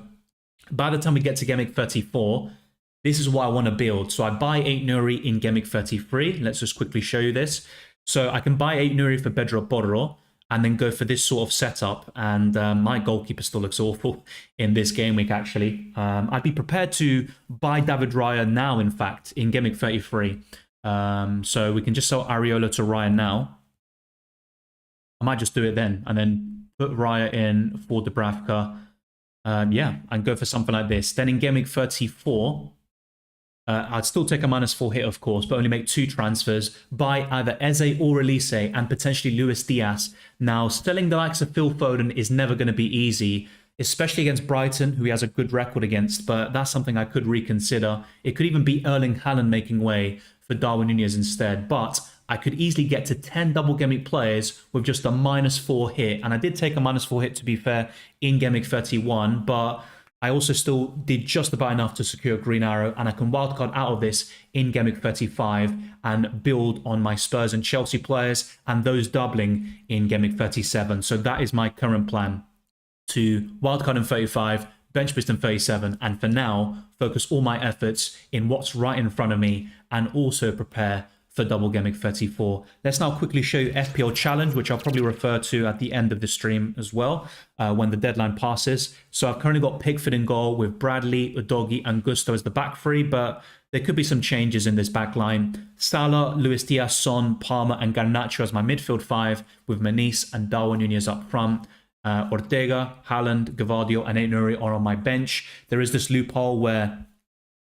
by the time we get to Game Week 34, this is what I want to build. So I buy 8 Nuri in Game Week 33. Let's just quickly show you this. So I can buy 8 Nuri for Pedro Porro and then go for this sort of setup. And my goalkeeper still looks awful in this game week, actually. I'd be prepared to buy David Raya now, in fact, in Game Week 33. So we can just sell Areola to Raya now. I might just do it then and then put Raya in for Dubravka. Yeah, and go for something like this. Then in Game Week 34... I'd still take a -4 hit, of course, but only make 2 transfers. Buy either Eze or Elise and potentially Luis Diaz. Now, selling the likes of Phil Foden is never going to be easy, especially against Brighton, who he has a good record against, but that's something I could reconsider. It could even be Erling Haaland making way for Darwin Nunez instead, but I could easily get to 10 double Game Week players with just a -4 hit, and I did take a -4 hit, to be fair, in Game Week 31, but I also still did just about enough to secure Green Arrow, and I can wildcard out of this in Game Week 35 and build on my Spurs and Chelsea players and those doubling in Game Week 37. So that is my current plan, to wildcard in 35, bench boost in 37, and for now, focus all my efforts in what's right in front of me and also prepare for Double Gameweek 34. Let's now quickly show you FPL Challenge, which I'll probably refer to at the end of the stream as well, when the deadline passes. So I've currently got Pickford in goal with Bradley, Udogie, and Gusto as the back three, but there could be some changes in this back line. Salah, Luis Diaz, Son, Palmer, and Garnacho as my midfield 5, with Manice and Darwin Nunez up front. Ortega, Haaland, Gvardio, and Nuri are on my bench. There is this loophole where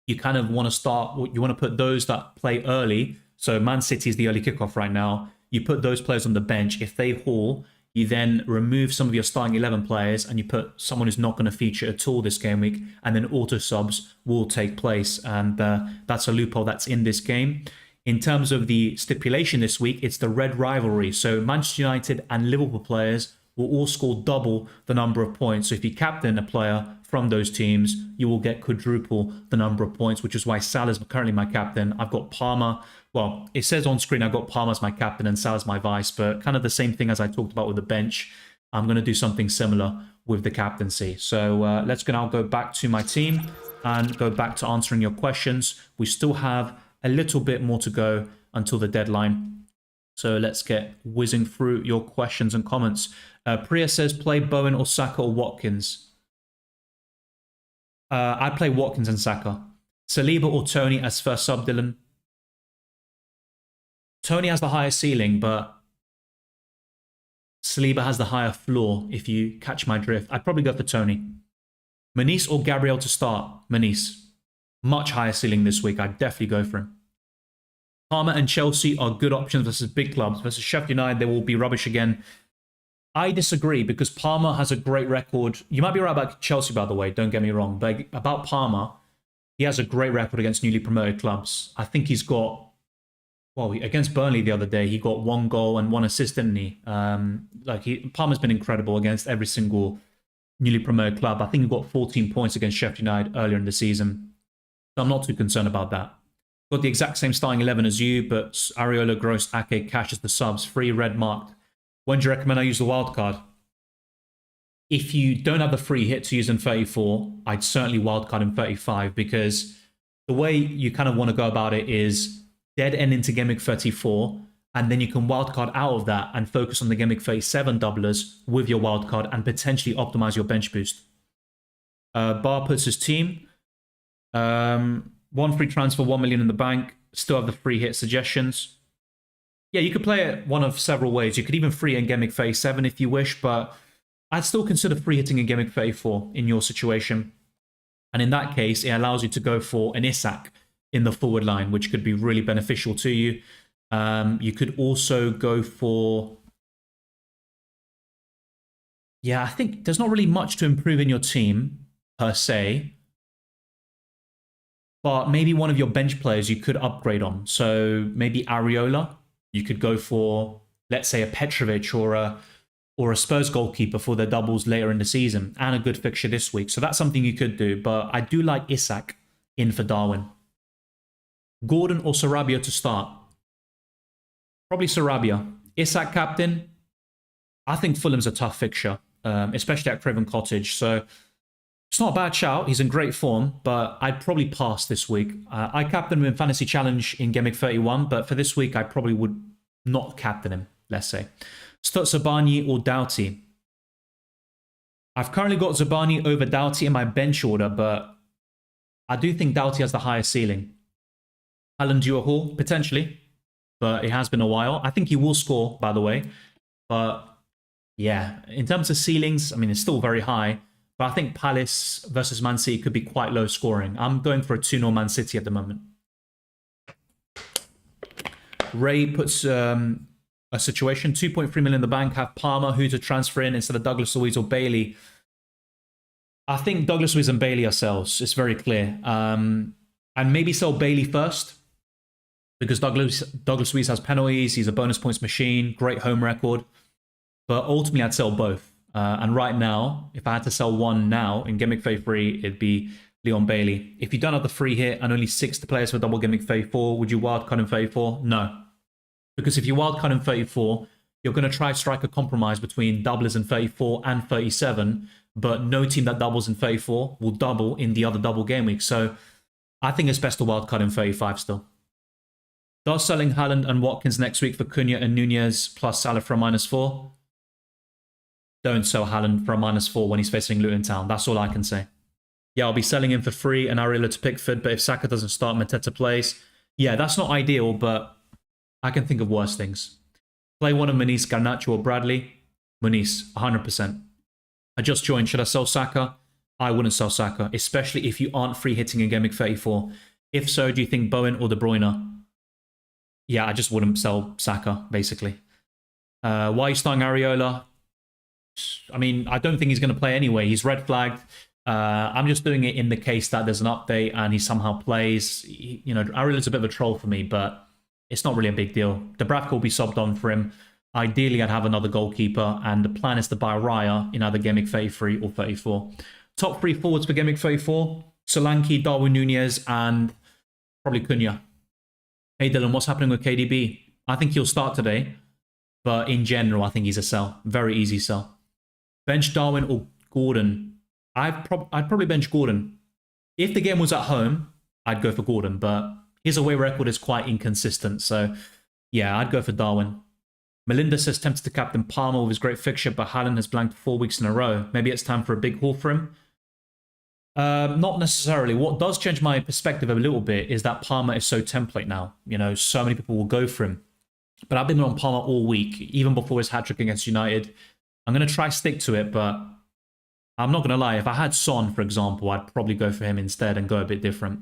you kind of want to start, you want to put those that play early. So Man City is the early kickoff right now. You put those players on the bench. If they haul, you then remove some of your starting 11 players and you put someone who's not going to feature at all this game week, and then auto subs will take place. And that's a loophole that's in this game. In terms of the stipulation this week, it's the red rivalry. So Manchester United and Liverpool players will all score double the number of points. So if you captain a player from those teams, you will get quadruple the number of points, which is why Salah's currently my captain. I've got Palmer. Well, it says on screen I've got Palmer as my captain and Salah's my vice, but kind of the same thing as I talked about with the bench. I'm going to do something similar with the captaincy. So let's now go back to my team and go back to answering your questions. We still have a little bit more to go until the deadline. So let's get whizzing through your questions and comments. Priya says, play Bowen or Saka or Watkins. I'd play Watkins and Saka. Saliba or Tony as first sub, Dylan. Tony has the higher ceiling, but Saliba has the higher floor, if you catch my drift. I'd probably go for Tony. Manice or Gabriel to start? Manice. Much higher ceiling this week. I'd definitely go for him. Parma and Chelsea are good options versus big clubs. Versus Sheffield United, they will be rubbish again. I disagree because Parma has a great record. You might be right about Chelsea, by the way. Don't get me wrong. But about Parma, he has a great record against newly promoted clubs. I think he's got... Well, against Burnley the other day, he got 1 goal and 1 assist, didn't he? Parma's been incredible against every single newly promoted club. I think he got 14 points against Sheffield United earlier in the season. So I'm not too concerned about that. Got the exact same starting 11 as you, but Areola, Gross, Ake, Cash as the subs. Free, red marked. When do you recommend I use the wildcard? If you don't have the free hit to use in 34, I'd certainly wildcard in 35 because the way you kind of want to go about it is dead end into Game Week 34, and then you can wildcard out of that and focus on the Game Week 37 doublers with your wildcard and potentially optimize your bench boost. Bar puts his team. 1 free transfer, 1 million in the bank. Still have the free hit suggestions. Yeah, you could play it one of several ways. You could even free in Game Week 37 if you wish, but I'd still consider free hitting in Game Week 34 in your situation. And in that case, it allows you to go for an Isak in the forward line, which could be really beneficial to you. You could also go for... Yeah, I think there's not really much to improve in your team, per se. But maybe one of your bench players you could upgrade on. So maybe Areola. You could go for, let's say, a Petrovic or a Spurs goalkeeper for their doubles later in the season. And a good fixture this week. So that's something you could do. But I do like Isak in for Darwin. Gordon or Sarabia to start? Probably Sarabia. Isak captain? I think Fulham's a tough fixture. Especially at Craven Cottage. So... it's not a bad shout. He's in great form, but I'd probably pass this week. I captain him in Fantasy Challenge in Game Week 31, but for this week, I probably would not captain him, let's say. Start Zabani or Doughty. I've currently got Zabani over Doughty in my bench order, but I do think Doughty has the higher ceiling. Alan Hall, potentially, but it has been a while. I think he will score, by the way. But yeah, in terms of ceilings, I mean, it's still very high. But I think Palace versus Man City could be quite low scoring. I'm going for a 2-0 Man City at the moment. Ray puts a situation, 2.3 million in the bank, have Palmer, who to transfer in instead of Douglas Luiz or Bailey. I think Douglas Luiz and Bailey are sells. It's very clear. And maybe sell Bailey first, because Douglas Luiz has penalties. He's a bonus points machine, great home record. But ultimately, I'd sell both. And right now, if I had to sell one now in Game Week 33, it'd be Leon Bailey. If you don't have the free hit and only 6 players for Double Game Week 34, would you wildcard in 34? No. Because if you wildcard in 34, you're going to try to strike a compromise between doublers in 34 and 37, but no team that doubles in 34 will double in the other Double Game Week. So I think it's best to wildcard in 35 still. Does selling Haaland and Watkins next week for Cunha and Nunez plus Salah for a -4? Don't sell Haaland for a -4 when he's facing Luton Town. That's all I can say. Yeah, I'll be selling him for free and Areola to Pickford, but if Saka doesn't start, Mateta plays. Yeah, that's not ideal, but I can think of worse things. Play one of Manice, Garnacho or Bradley. Manice, 100%. I just joined. Should I sell Saka? I wouldn't sell Saka, especially if you aren't free hitting in Game Week 34. If so, do you think Bowen or De Bruyne? Yeah, I just wouldn't sell Saka, basically. Why are you starting Areola? I mean, I don't think he's going to play anyway. He's red flagged. I'm just doing it in the case that there's an update and he somehow plays. Areola's a bit of a troll for me, but it's not really a big deal. Dubravka will be subbed on for him. Ideally, I'd have another goalkeeper, and the plan is to buy Raya in either Game Week 33 or 34. Top 3 forwards for Game Week 34. Solanke, Darwin Nunez, and probably Cunha. Hey Dylan, what's happening with KDB? I think he'll start today, but in general, I think he's a sell. Very easy sell. Bench Darwin or Gordon? I'd probably bench Gordon. If the game was at home, I'd go for Gordon, but his away record is quite inconsistent. So, Yeah, I'd go for Darwin. Melinda says tempted to captain Palmer with his great fixture, but Haaland has blanked 4 weeks in a row. Maybe it's time for a big haul for him. Not necessarily. What does change my perspective a little bit is that Palmer is so template now. You know, so many people will go for him. But I've been on Palmer all week, even before his hat-trick against United. I'm going to try stick to it, but I'm not going to lie. If I had Son, for example, I'd probably go for him instead and go a bit different.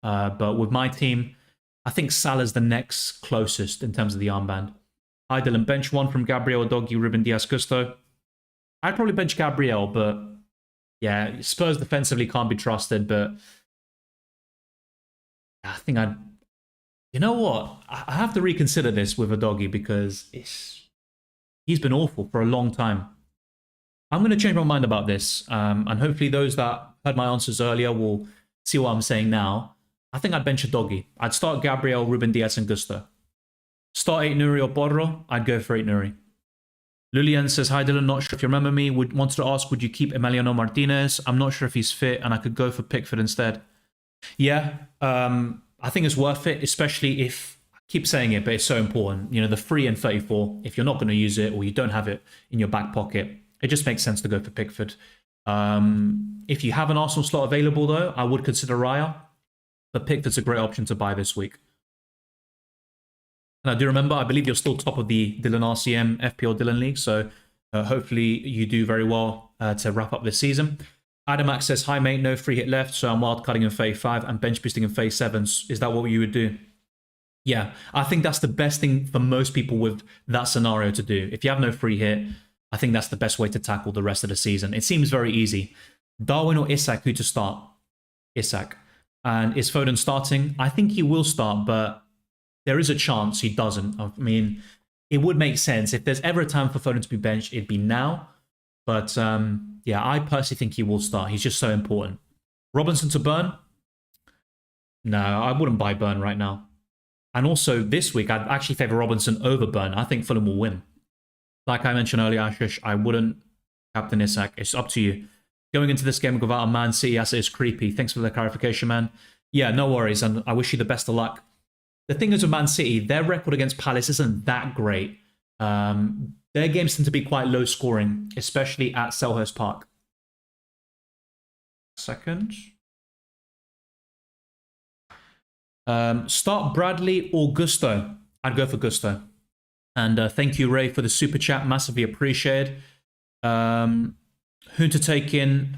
But with my team, I think Salah's the next closest in terms of the armband. Hi, Dylan. Bench one from Gabriel, Doggy, Ruben Diaz, Gusto. I'd probably bench Gabriel, but yeah, Spurs defensively can't be trusted, but I think I'd... You know what? I have to reconsider this with a Doggy because he's been awful for a long time. I'm going to change my mind about this, and hopefully those that heard my answers earlier will see what I'm saying now. I think I'd bench a Doggy. I'd start Gabriel, Ruben Diaz, and Gusto. Start 8 Nuri or Borro, I'd go for 8 Nuri. Lulian says, hi Dylan, not sure if you remember me. Wanted to ask, would you keep Emiliano Martinez? I'm not sure if he's fit and I could go for Pickford instead. Yeah, I think it's worth it, especially if, I keep saying it, but it's so important. You know, the free and 34, if you're not going to use it or you don't have it in your back pocket, it just makes sense to go for Pickford. If you have an Arsenal slot available though, I would consider Raya, but Pickford's a great option to buy this week. And I do remember, I believe you're still top of the Dylan RCM FPL Dylan League, so hopefully you do very well to wrap up this season. Adamax says, hi mate, no free hit left, so I'm wild cutting in phase 5 and bench boosting in phase 7. Is that what you would do? Yeah, I think that's the best thing for most people with that scenario to do. If you have no free hit, I think that's the best way to tackle the rest of the season. It seems very easy. Darwin or Isak, who to start? Isak. And is Foden starting? I think he will start, but there is a chance he doesn't. I mean, it would make sense. If there's ever a time for Foden to be benched, it'd be now. But yeah, I personally think he will start. He's just so important. Robinson to Burn? No, I wouldn't buy Burn right now. And also this week, I'd actually favour Robinson over Burn. I think Fulham will win. Like I mentioned earlier, Ashish, I wouldn't captain Isak. It's up to you. Going into this game without a Man City asset is creepy. Thanks for the clarification, man. Yeah, no worries, and I wish you the best of luck. The thing is with Man City, their record against Palace isn't that great. Their games tend to be quite low scoring, especially at Selhurst Park. Second. Start Bradley or Gusto. I'd go for Gusto. And thank you, Ray, for the super chat. Massively appreciated. Who to take in?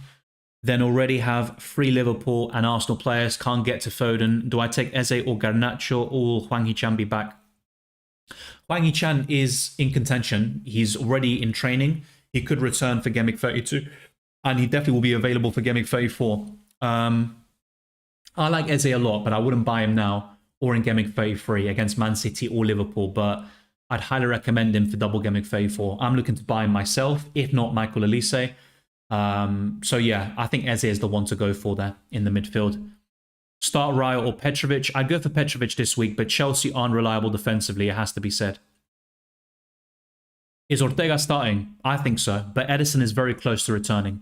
Then already have 3 Liverpool and Arsenal players. Can't get to Foden. Do I take Eze or Garnacho or Hwang Hee-chan be back? Hwang Hee-chan is in contention. He's already in training. He could return for Gameweek 32. And he definitely will be available for Gameweek 34. I like Eze a lot, but I wouldn't buy him now or in Gameweek 33 against Man City or Liverpool. But I'd highly recommend him for double Gameweek 34. I'm looking to buy him myself, if not Michael Olise. So yeah, I think Eze is the one to go for there in the midfield. Start Raya or Petrovic. I'd go for Petrovic this week, but Chelsea aren't reliable defensively, it has to be said. Is Ortega starting? I think so, but Edison is very close to returning.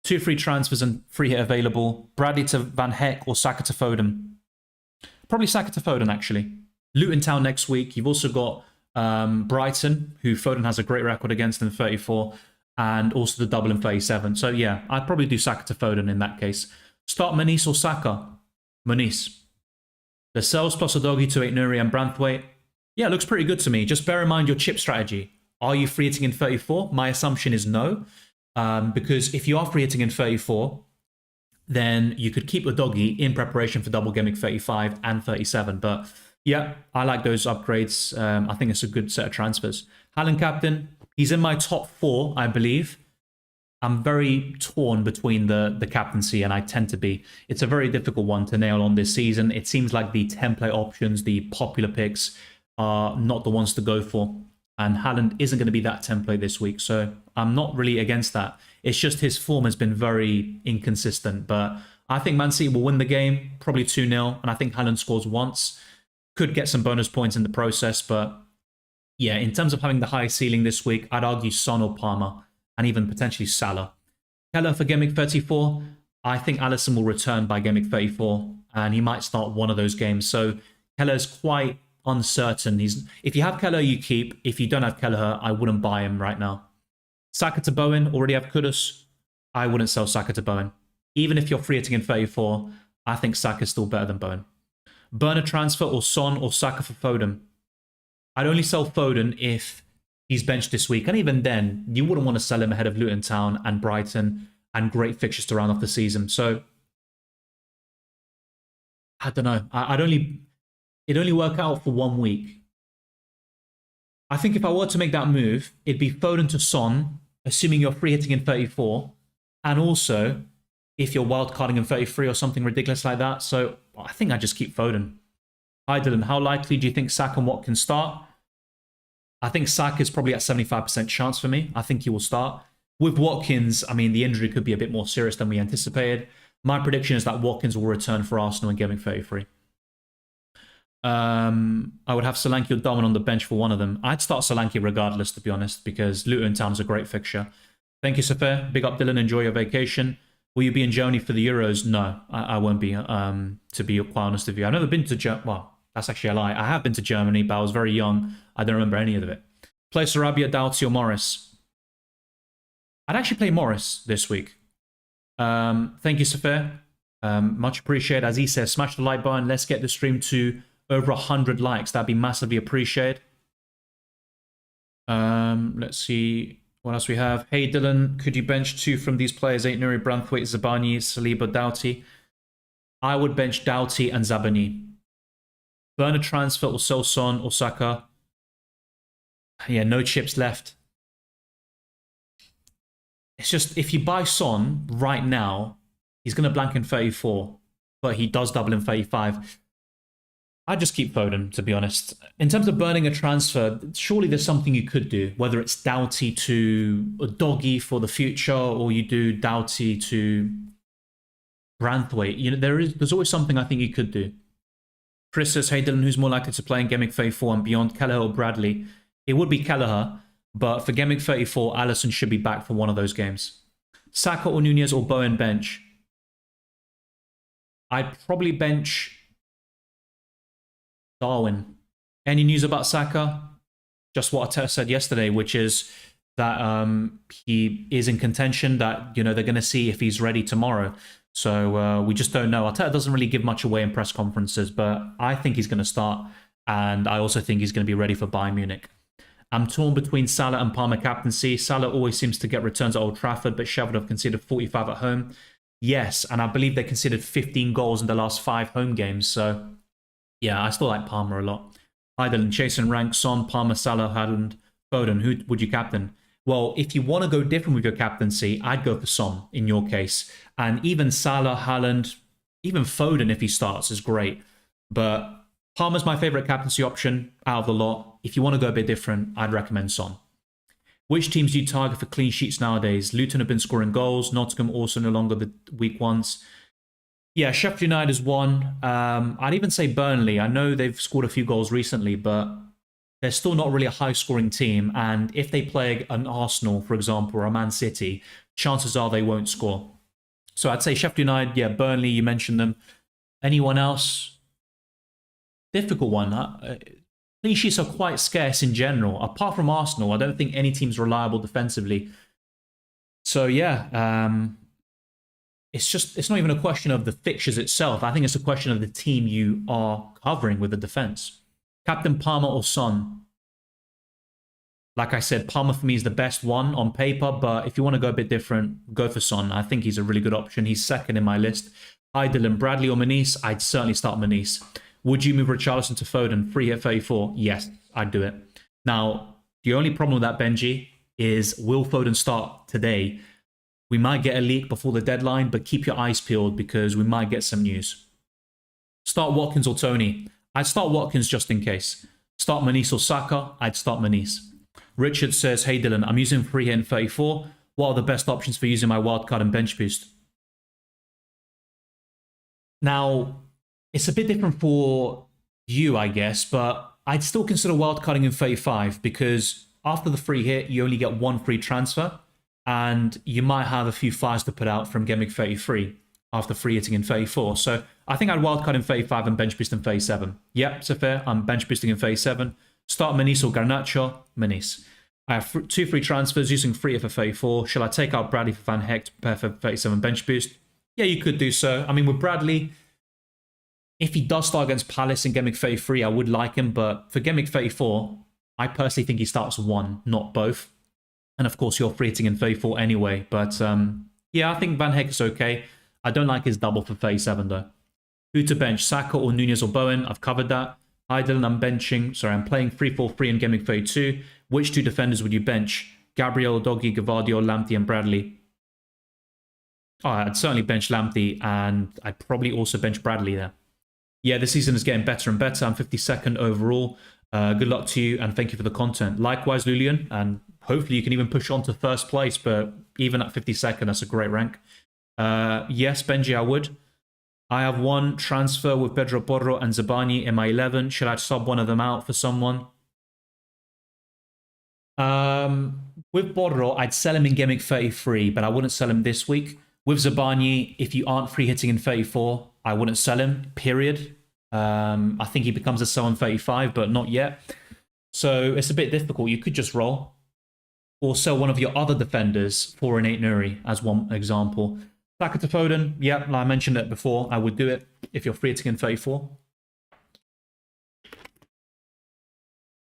2 free transfers and free hit available. Bradley to Van Heck or Saka to Foden. Probably Saka to Foden, actually. Luton Town next week. You've also got Brighton, who Foden has a great record against in 34. And also the double in 37. So yeah, I'd probably do Saka to Foden in that case. Start Manice or Saka? Manice. The Cells plus a doggy to 8 Nuri and Branthwaite. Yeah, looks pretty good to me. Just bear in mind your chip strategy. Are you free hitting in 34? My assumption is no. Because if you are free hitting in 34, then you could keep a doggy in preparation for double Gameweek 35 and 37. But yeah, I like those upgrades. I think it's a good set of transfers. Haaland captain. He's in my top 4, I believe. I'm very torn between the captaincy, and I tend to be. It's a very difficult one to nail on this season. It seems like the template options, the popular picks, are not the ones to go for. And Haaland isn't going to be that template this week, so I'm not really against that. It's just his form has been very inconsistent. But I think Man City will win the game, probably 2-0, and I think Haaland scores once. Could get some bonus points in the process, but yeah, in terms of having the high ceiling this week, I'd argue Son or Palmer, and even potentially Salah. Keller for Gameweek 34. I think Alisson will return by Gameweek 34, and he might start one of those games. So Keller's quite uncertain. If you have Kelleher, you keep. If you don't have Kelleher, I wouldn't buy him right now. Saka to Bowen, already have Kudus. I wouldn't sell Saka to Bowen. Even if you're free hitting in 34, I think Saka is still better than Bowen. Burn a transfer or Son or Saka for Foden. I'd only sell Foden if he's benched this week. And even then, you wouldn't want to sell him ahead of Luton Town and Brighton and great fixtures to round off the season. So, I don't know. It'd only work out for 1 week. I think if I were to make that move, it'd be Foden to Son, assuming you're free hitting in 34. And also, if you're wildcarding in 33 or something ridiculous like that. So I think I just keep Foden. Hi Dylan, how likely do you think Saka and Watkins start? I think Saka is probably at 75% chance for me. I think he will start. With Watkins, I mean, the injury could be a bit more serious than we anticipated. My prediction is that Watkins will return for Arsenal in Gameweek 33. I would have Solanke or Darwin on the bench for one of them. I'd start Solanke regardless, to be honest, because Luton Town's a great fixture. Thank you, Sophia. Big up, Dylan. Enjoy your vacation. Will you be in Germany for the Euros? No, I won't be, to be quite honest with you. I've never been to Germany. Well, that's actually a lie. I have been to Germany, but I was very young. I don't remember any of it. Play Sarabia, Doughty, or Morris. I'd actually play Morris this week. Thank you, Sophia. Much appreciated. As he says, smash the like button. Let's get the stream to over 100 likes. That'd be massively appreciated. Let's see what else we have. Hey Dylan, could you bench 2 from these players? Ain't Nuri, Branthwaite, Zabani, Saliba, Doughty. I would bench Doughty and Zabani. Burn a transfer or sell Son or Saka. Yeah, no chips left. It's just, if you buy Son right now, he's going to blank in 34, but he does double in 35. I'd just keep Foden, to be honest. In terms of burning a transfer, surely there's something you could do, whether it's Doughty to a Doggy for the future, or you do Doughty to Branthwaite. You know, there's always something I think you could do. Chris says, hey Dylan, who's more likely to play in Gameweek 34 and beyond, Kelleher or Bradley? It would be Kelleher, but for Gameweek 34, Alisson should be back for one of those games. Saka or Nunez or Bowen bench? I'd probably bench Darwin. Any news about Saka? Just what Arteta said yesterday, which is that he is in contention, that, you know, they're going to see if he's ready tomorrow. So we just don't know. Arteta doesn't really give much away in press conferences, but I think he's going to start, and I also think he's going to be ready for Bayern Munich. I'm torn between Salah and Palmer captaincy. Salah always seems to get returns at Old Trafford, but Sheffield have conceded 45 at home. Yes, and I believe they conceded 15 goals in the last 5 home games. So, yeah, I still like Palmer a lot. Idle, Jason Rank, Son, Palmer, Salah, Haaland, Foden. Who would you captain? Well, if you want to go different with your captaincy, I'd go for Son in your case. And even Salah, Haaland, even Foden, if he starts, is great. But Palmer's my favourite captaincy option out of the lot. If you want to go a bit different, I'd recommend Son. Which teams do you target for clean sheets nowadays? Luton have been scoring goals. Nottingham also no longer the weak ones. Yeah, Sheffield United is one. I'd even say Burnley. I know they've scored a few goals recently, but they're still not really a high-scoring team. And if they play an Arsenal, for example, or a Man City, chances are they won't score. So I'd say Sheffield United, yeah, Burnley, you mentioned them. Anyone else? Difficult one. Clean sheets are quite scarce in general. Apart from Arsenal, I don't think any team's reliable defensively. So yeah, it's not even a question of the fixtures itself. I think it's a question of the team you are covering with the defense. Captain Palmer or Son? Like I said, Palmer for me is the best one on paper, but if you want to go a bit different, go for Son. I think he's a really good option. He's second in my list. Hi Dylan, Bradley or Manise? I'd certainly start Manise. Would you move Richarlison to Foden? Free hit 34? Yes, I'd do it. Now, the only problem with that, Benji, is will Foden start today? We might get a leak before the deadline, but keep your eyes peeled because we might get some news. Start Watkins or Tony? I'd start Watkins just in case. Start Manise or Saka? I'd start Manise. Richard says, hey Dylan, I'm using free hit in 34. What are the best options for using my wildcard and bench boost? Now, it's a bit different for you, I guess, but I'd still consider wildcarding in 35 because after the free hit, you only get one free transfer and you might have a few flyers to put out from Gameweek 33. after free hitting in 34. So I think I'd wildcard in 35 and bench boost in 37. Yep, so fair. I'm bench boosting in 37. Start Menis or Garnacho? Menis. I have 2 free transfers using free for 34. Shall I take out Bradley for Van Heck to prepare for 37 bench boost? Yeah, you could do so. I mean, with Bradley, if he does start against Palace in Game Week 33, I would like him. But for Game Week 34, I personally think he starts one, not both. And of course, you're free hitting in 34 anyway. But yeah, I think Van Heck is okay. I don't like his double for 37 though. Who to bench, Saka or Nunez or Bowen? I've covered that. Hi Dylan, I'm playing 3-4-3 in Game Week 32. Which 2 defenders would you bench? Gabriel, Doggy, Gavardio, Lamptey and Bradley. Oh, I'd certainly bench Lamptey and I'd probably also bench Bradley there. Yeah, the season is getting better and better. I'm 52nd overall. Good luck to you and thank you for the content. Likewise, Lulian, and hopefully you can even push on to first place, but even at 52nd, that's a great rank. Yes, Benji, I would. I have 1 transfer with Pedro Porro and Zabani in my 11. Should I sub one of them out for someone? With Porro, I'd sell him in Game Week 33, but I wouldn't sell him this week. With Zabani, if you aren't free hitting in 34, I wouldn't sell him, period. I think he becomes a sell in 35, but not yet. So it's a bit difficult. You could just roll. Or sell one of your other defenders for an 8 Nuri, as one example. Saka to Foden, yeah, I mentioned it before. I would do it if you're free hitting in 34.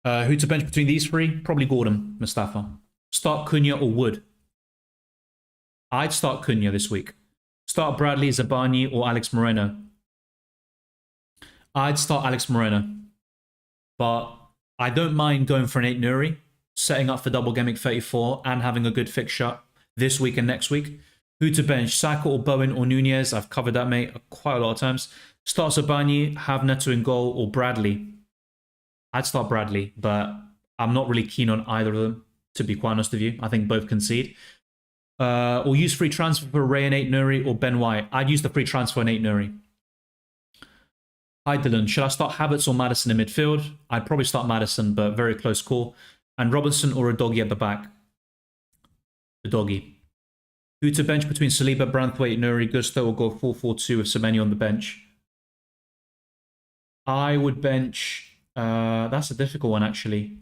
Who to bench between these 3? Probably Gordon, Mustafa. Start Cunha or Wood? I'd start Cunha this week. Start Bradley, Zabani or Alex Moreno? I'd start Alex Moreno. But I don't mind going for an 8 Nuri, setting up for Double Gameweek 34 and having a good fixture this week and next week. Who to bench? Saka or Bowen or Nunez? I've covered that, mate, quite a lot of times. Start Zabani, have Neto in goal or Bradley? I'd start Bradley, but I'm not really keen on either of them, to be quite honest with you. I think both concede. Or use free transfer for Ray and 8 Nuri or Ben White. I'd use the free transfer on 8 Nuri. Hi Dylan, should I start Havertz or Maddison in midfield? I'd probably start Maddison, but very close call. And Robinson or a doggy at the back? The doggy. Who to bench between Saliba, Branthwaite, Nuri, Gusto, or go 4-4-2 with Semenya on the bench? I would bench... that's a difficult one, actually.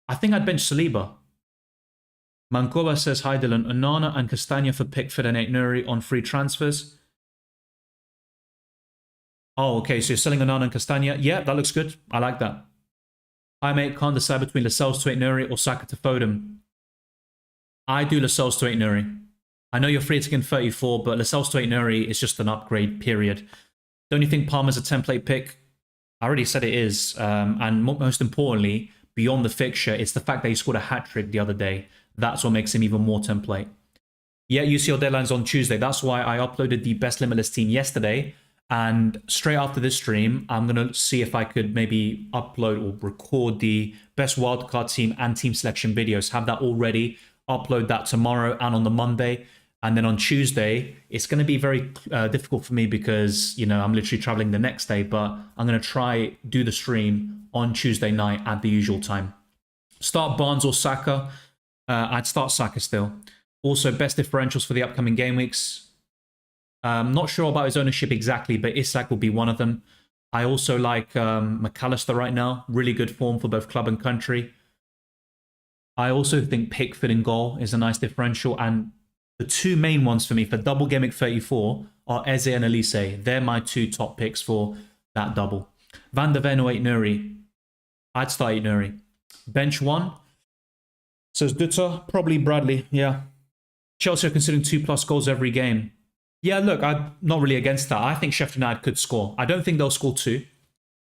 I think I'd bench Saliba. Mankoba says, hi Dylan, Onana and Castagna for Pickford and 8 Nuri on free transfers. Oh, okay, so you're selling Onana and Castagna. Yeah, that looks good. I like that. Hi mate, can't decide between Lascelles to 8 Nuri or Saka to Foden. I do Lascelles to 8 Nuri. I know you're free to get 34, but Lascelles to 8 Nuri is just an upgrade, period. Don't you think Palmer's a template pick? I already said it is. And most importantly, beyond the fixture, it's the fact that he scored a hat-trick the other day. That's what makes him even more template. Yeah, UCL deadline's on Tuesday. That's why I uploaded the best limitless team yesterday. And straight after this stream, I'm going to see if I could maybe upload or record the best wildcard team and team selection videos. Have that all ready. Upload that tomorrow and on the Monday. And then on Tuesday, it's going to be very difficult for me because, you know, I'm literally traveling the next day. But I'm going to try do the stream on Tuesday night at the usual time. Start Barnes or Saka. I'd start Saka still. Also, best differentials for the upcoming game weeks. Not sure about his ownership exactly, but Isak will be one of them. I also like McAllister right now. Really good form for both club and country. I also think Pickford in goal is a nice differential. And the 2 main ones for me for Double Gameweek 34 are Eze and Elise. They're my 2 top picks for that double. Van der Ven or 8 Nuri. I'd start 8 Nuri. Bench 1. Says Dutta, probably Bradley. Yeah. Chelsea are considering 2+ goals every game. Yeah, look, I'm not really against that. I think Sheffield United could score. I don't think they'll score 2.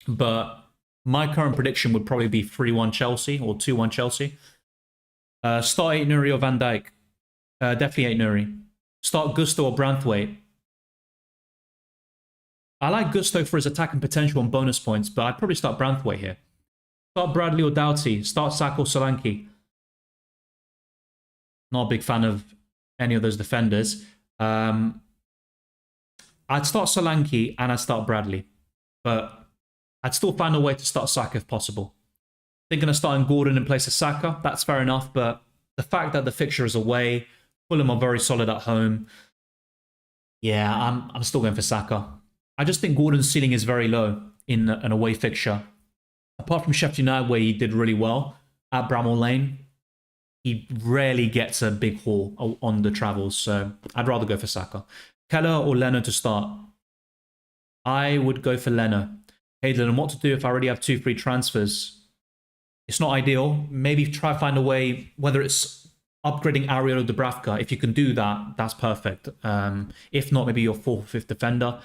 But my current prediction would probably be 3-1 Chelsea or 2-1 Chelsea. Start 8 Nuri or Van Dijk. Definitely 8 Nuri. Start Gusto or Branthwaite. I like Gusto for his attacking potential and bonus points, but I'd probably start Branthwaite here. Start Bradley or Doughty. Start Saka or Solanke. Not a big fan of any of those defenders. I'd start Solanke and I'd start Bradley. But I'd still find a way to start Saka if possible. Thinking of starting Gordon in place of Saka, that's fair enough. But the fact that the fixture is away, Fulham are very solid at home. Yeah, I'm still going for Saka. I just think Gordon's ceiling is very low in an away fixture. Apart from Sheffield United, where he did really well at Bramall Lane, he rarely gets a big haul on the travels. So I'd rather go for Saka. Keller or Leno to start? I would go for Leno. Hey Dylan, what to do if I already have 2 free transfers? It's not ideal. Maybe try to find a way, whether it's upgrading Ariel or Dubravka. If you can do that, that's perfect. If not, maybe your 4th or 5th defender.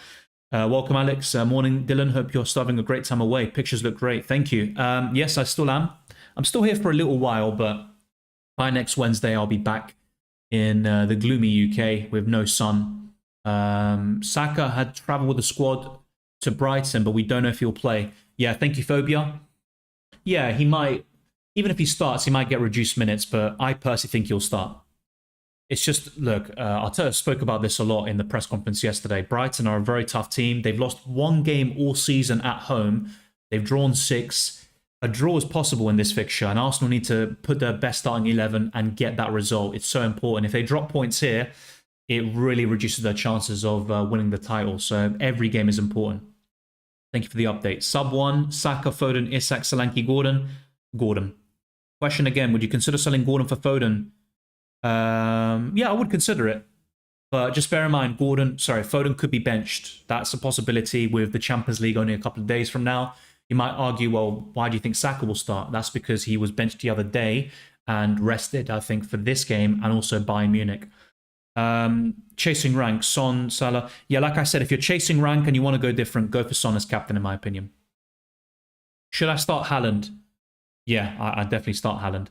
Welcome, Alex. Morning, Dylan. Hope you're still having a great time away. Pictures look great. Thank you. Yes, I still am. I'm still here for a little while, but by next Wednesday, I'll be back in the gloomy UK with no sun. Saka had traveled with the squad to Brighton, but we don't know if he'll play. Yeah, thank you, Phobia. Yeah, he might, even if he starts, he might get reduced minutes, but I personally think he'll start. It's just, look, Arteta spoke about this a lot in the press conference yesterday. Brighton are a very tough team. They've lost 1 game all season at home. They've drawn 6. A draw is possible in this fixture, and Arsenal need to put their best starting 11 and get that result. It's so important. If they drop points here, it really reduces their chances of winning the title. So every game is important. Thank you for the update. Sub 1, Saka, Foden, Isak, Solanke, Gordon. Gordon. Question again, would you consider selling Gordon for Foden? Yeah, I would consider it. But just bear in mind, Foden could be benched. That's a possibility with the Champions League only a couple of days from now. You might argue, well, why do you think Saka will start? That's because he was benched the other day and rested, I think, for this game and also Bayern Munich. Chasing rank, Son, Salah. Yeah, like I said, if you're chasing rank and you want to go different, go for Son as captain, in my opinion. Should I start Haaland? Yeah, I'd definitely start Haaland.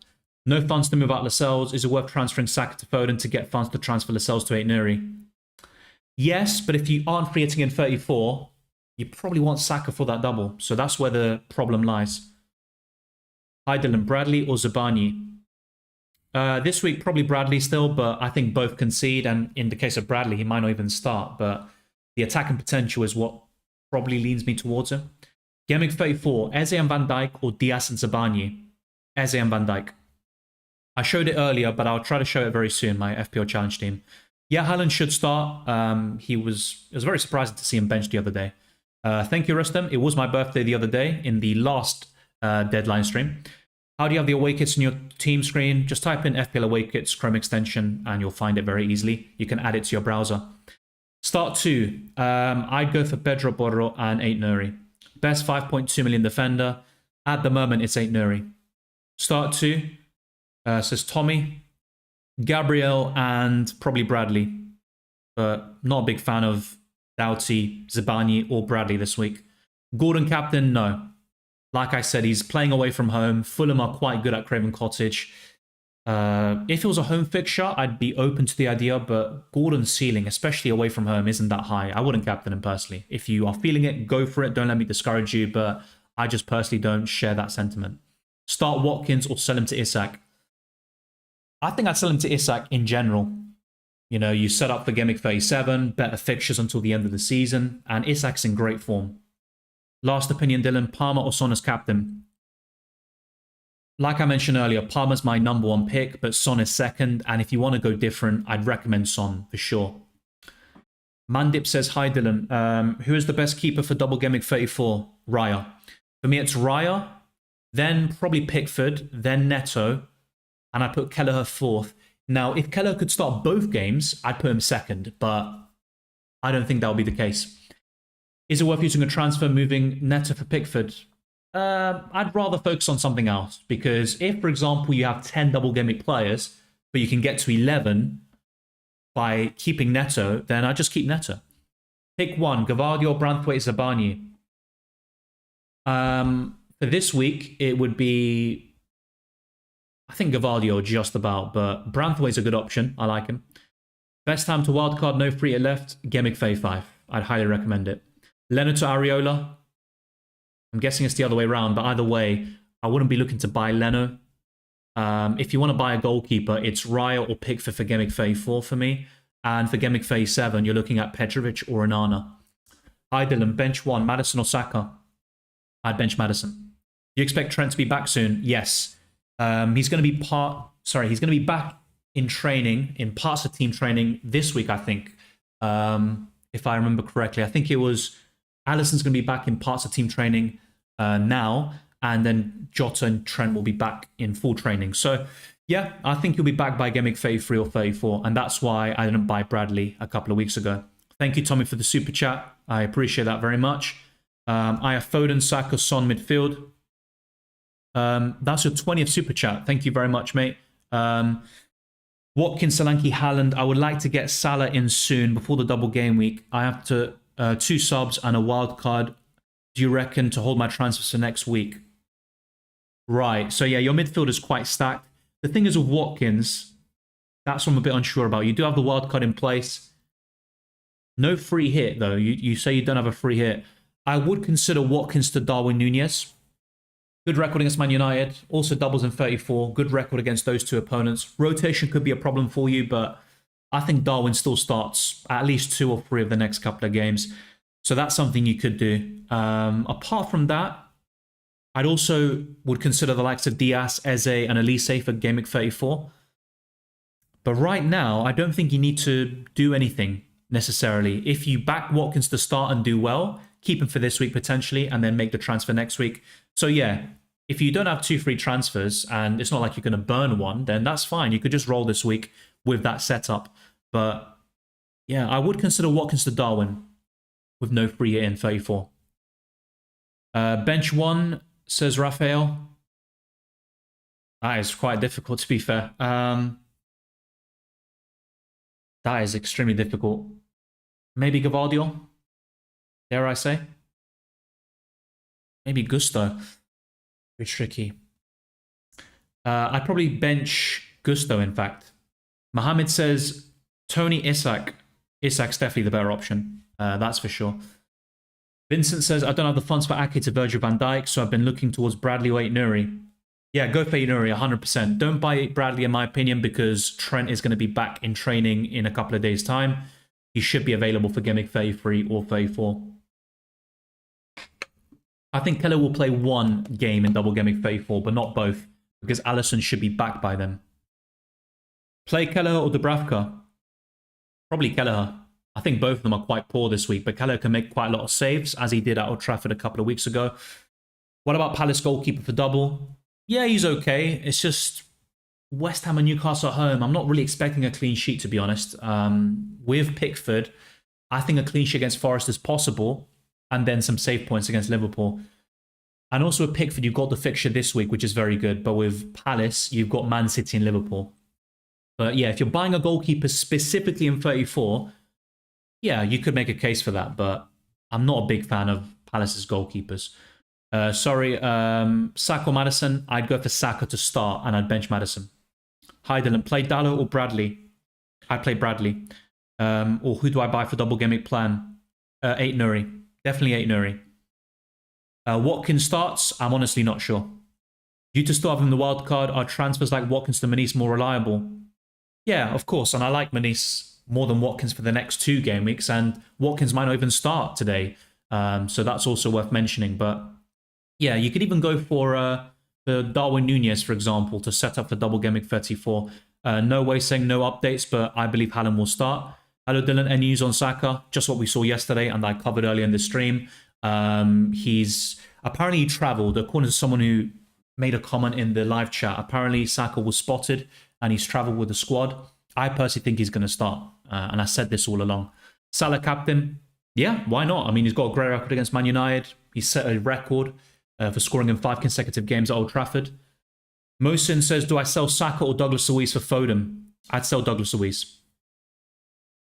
No funds to move out Lascelles. Is it worth transferring Saka to Foden to get funds to transfer Lascelles to 8 Nuri? Yes, but if you aren't free hitting in 34, you probably want Saka for that double. So that's where the problem lies. Hi Dylan, Bradley or Zabani? This week, probably Bradley still, but I think both concede. And in the case of Bradley, he might not even start. But the attacking potential is what probably leans me towards him. Gameweek 34, Eze and Van Dijk or Diaz and Zabani? Eze and Van Dijk. I showed it earlier, but I'll try to show it very soon, my FPL Challenge team. Yeah, Haaland should start. It was very surprising to see him benched the other day. Thank you, Rustem. It was my birthday the other day in the last deadline stream. How do you have the away kits on your team screen? Just type in FPL away kits Chrome extension and you'll find it very easily. You can add it to your browser. Start 2. I'd go for Pedro Porro and 8 Nuri. Best 5.2 million defender. At the moment, it's 8 Nuri. Start 2. Says Tommy, Gabriel, and probably Bradley. But not a big fan of Doughty, Zabani, or Bradley this week. Gordon captain, no. Like I said, he's playing away from home. Fulham are quite good at Craven Cottage. If it was a home fixture, I'd be open to the idea, but Gordon's ceiling, especially away from home, isn't that high. I wouldn't captain him personally. If you are feeling it, go for it. Don't let me discourage you, but I just personally don't share that sentiment. Start Watkins or sell him to Isak. I think I'd sell him to Isak in general. You know, you set up for Gameweek 37, better fixtures until the end of the season, and Isak's in great form. Last opinion, Dylan, Palmer or Son as captain? Like I mentioned earlier, Palmer's my number 1 pick, but Son is second, and if you want to go different, I'd recommend Son for sure. Mandip says, hi Dylan, who is the best keeper for Double Gameweek 34? Raya. For me, it's Raya, then probably Pickford, then Neto, and I put Kelleher 4th. Now, if Kelleher could start both games, I'd put him second, but I don't think that will be the case. Is it worth using a transfer moving Neto for Pickford? I'd rather focus on something else, because if, for example, you have 10 double gameweek players, but you can get to 11 by keeping Neto, then I just keep Neto. Pick 1, Gavardio, Branthwaite, Zabani. For this week, it would be, I think Gavardio just about, but Branthwaite's a good option. I like him. Best time to wildcard, no free at left, Gameweek 35. I'd highly recommend it. Leno to Areola. I'm guessing it's the other way around, but either way, I wouldn't be looking to buy Leno. If you want to buy a goalkeeper, it's Raya or Pickford for Gameweek 34 for me. And for Gameweek 37, you're looking at Petrovic or Onana. Hi Dylan, bench 1, Maddison or Saka? I'd bench Maddison. Do you expect Trent to be back soon? Yes. He's going to be back in training, in parts of team training this week, I think. if I remember correctly. I think it was Alisson's going to be back in parts of team training now, and then Jota and Trent will be back in full training. So, yeah, I think he'll be back by Game Week 33 or 34, and that's why I didn't buy Bradley a couple of weeks ago. Thank you, Tommy, for the super chat. I appreciate that very much. I have Foden, Saka, Son midfield. That's your 20th super chat. Thank you very much, mate. Watkins, Solanke, Haaland. I would like to get Salah in soon before the double game week. I have to 2 subs and a wild card. Do you reckon to hold my transfers for next week? Right. So yeah, your midfield is quite stacked. The thing is with Watkins, that's what I'm a bit unsure about. You do have the wild card in place. No free hit though. You say you don't have a free hit. I would consider Watkins to Darwin Núñez. Good record against Man United. Also doubles in 34. Good record against those 2 opponents. Rotation could be a problem for you, but I think Darwin still starts at least 2 or 3 of the next couple of games. So that's something you could do. Apart from that, I'd also would consider the likes of Diaz, Eze, and Elise for Game Week 34. But right now, I don't think you need to do anything necessarily. If you back Watkins to start and do well, keep him for this week potentially, and then make the transfer next week. So yeah, if you don't have 2 free transfers and it's not like you're going to burn one, then that's fine. You could just roll this week with that setup. But yeah, I would consider Watkins to Darwin with no free hit in 34. Bench 1, says Raphael. That is quite difficult, to be fair. That is extremely difficult. Maybe Gavardiol, dare I say? Maybe Gusto. Very tricky. I'd probably bench Gusto, in fact. Mohammed says Tony Isak. Isak's definitely the better option. That's for sure. Vincent says, I don't have the funds for Ake to Virgil van Dijk, so I've been looking towards Bradley or Nuri. Yeah, go for Nuri, 100%. Don't buy Bradley, in my opinion, because Trent is going to be back in training in a couple of days' time. He should be available for Game Week 33 or 34. I think Keller will play 1 game in Double Game Week 34, but not both, because Alisson should be back by then. Play Keller or Dubravka? Probably Keller. I think both of them are quite poor this week, but Keller can make quite a lot of saves, as he did at Old Trafford a couple of weeks ago. What about Palace goalkeeper for double? Yeah, he's okay. It's just West Ham and Newcastle at home. I'm not really expecting a clean sheet, to be honest. With Pickford, I think a clean sheet against Forest is possible, and then some save points against Liverpool. And also with Pickford, you've got the fixture this week, which is very good. But with Palace, you've got Man City and Liverpool. But yeah, if you're buying a goalkeeper specifically in 34, yeah, you could make a case for that. But I'm not a big fan of Palace's goalkeepers. Saka or Maddison? I'd go for Saka to start, and I'd bench Maddison. Hi, Dylan. Play Dallo or Bradley? I'd play Bradley. Or who do I buy for double gimmick plan? 8 Nuri. Definitely 8 Nuri. Watkins starts? I'm honestly not sure. Due to still having the wild card, are transfers like Watkins to Manice more reliable? Yeah, of course. And I like Manice more than Watkins for the next 2 game weeks. And Watkins might not even start today. So that's also worth mentioning. But yeah, you could even go for the Darwin Núñez, for example, to set up for double game week 34. No way saying no updates, but I believe Haaland will start. Hello, Dylan. Any news on Saka? Just what we saw yesterday and I covered earlier in the stream. He's apparently traveled, according to someone who made a comment in the live chat. Apparently, Saka was spotted and he's traveled with the squad. I personally think he's going to start, and I said this all along. Salah captain? Yeah, why not? I mean, he's got a great record against Man United. He's set a record for scoring in 5 consecutive games at Old Trafford. Mohsin says, do I sell Saka or Douglas Luiz for Foden? I'd sell Douglas Luiz.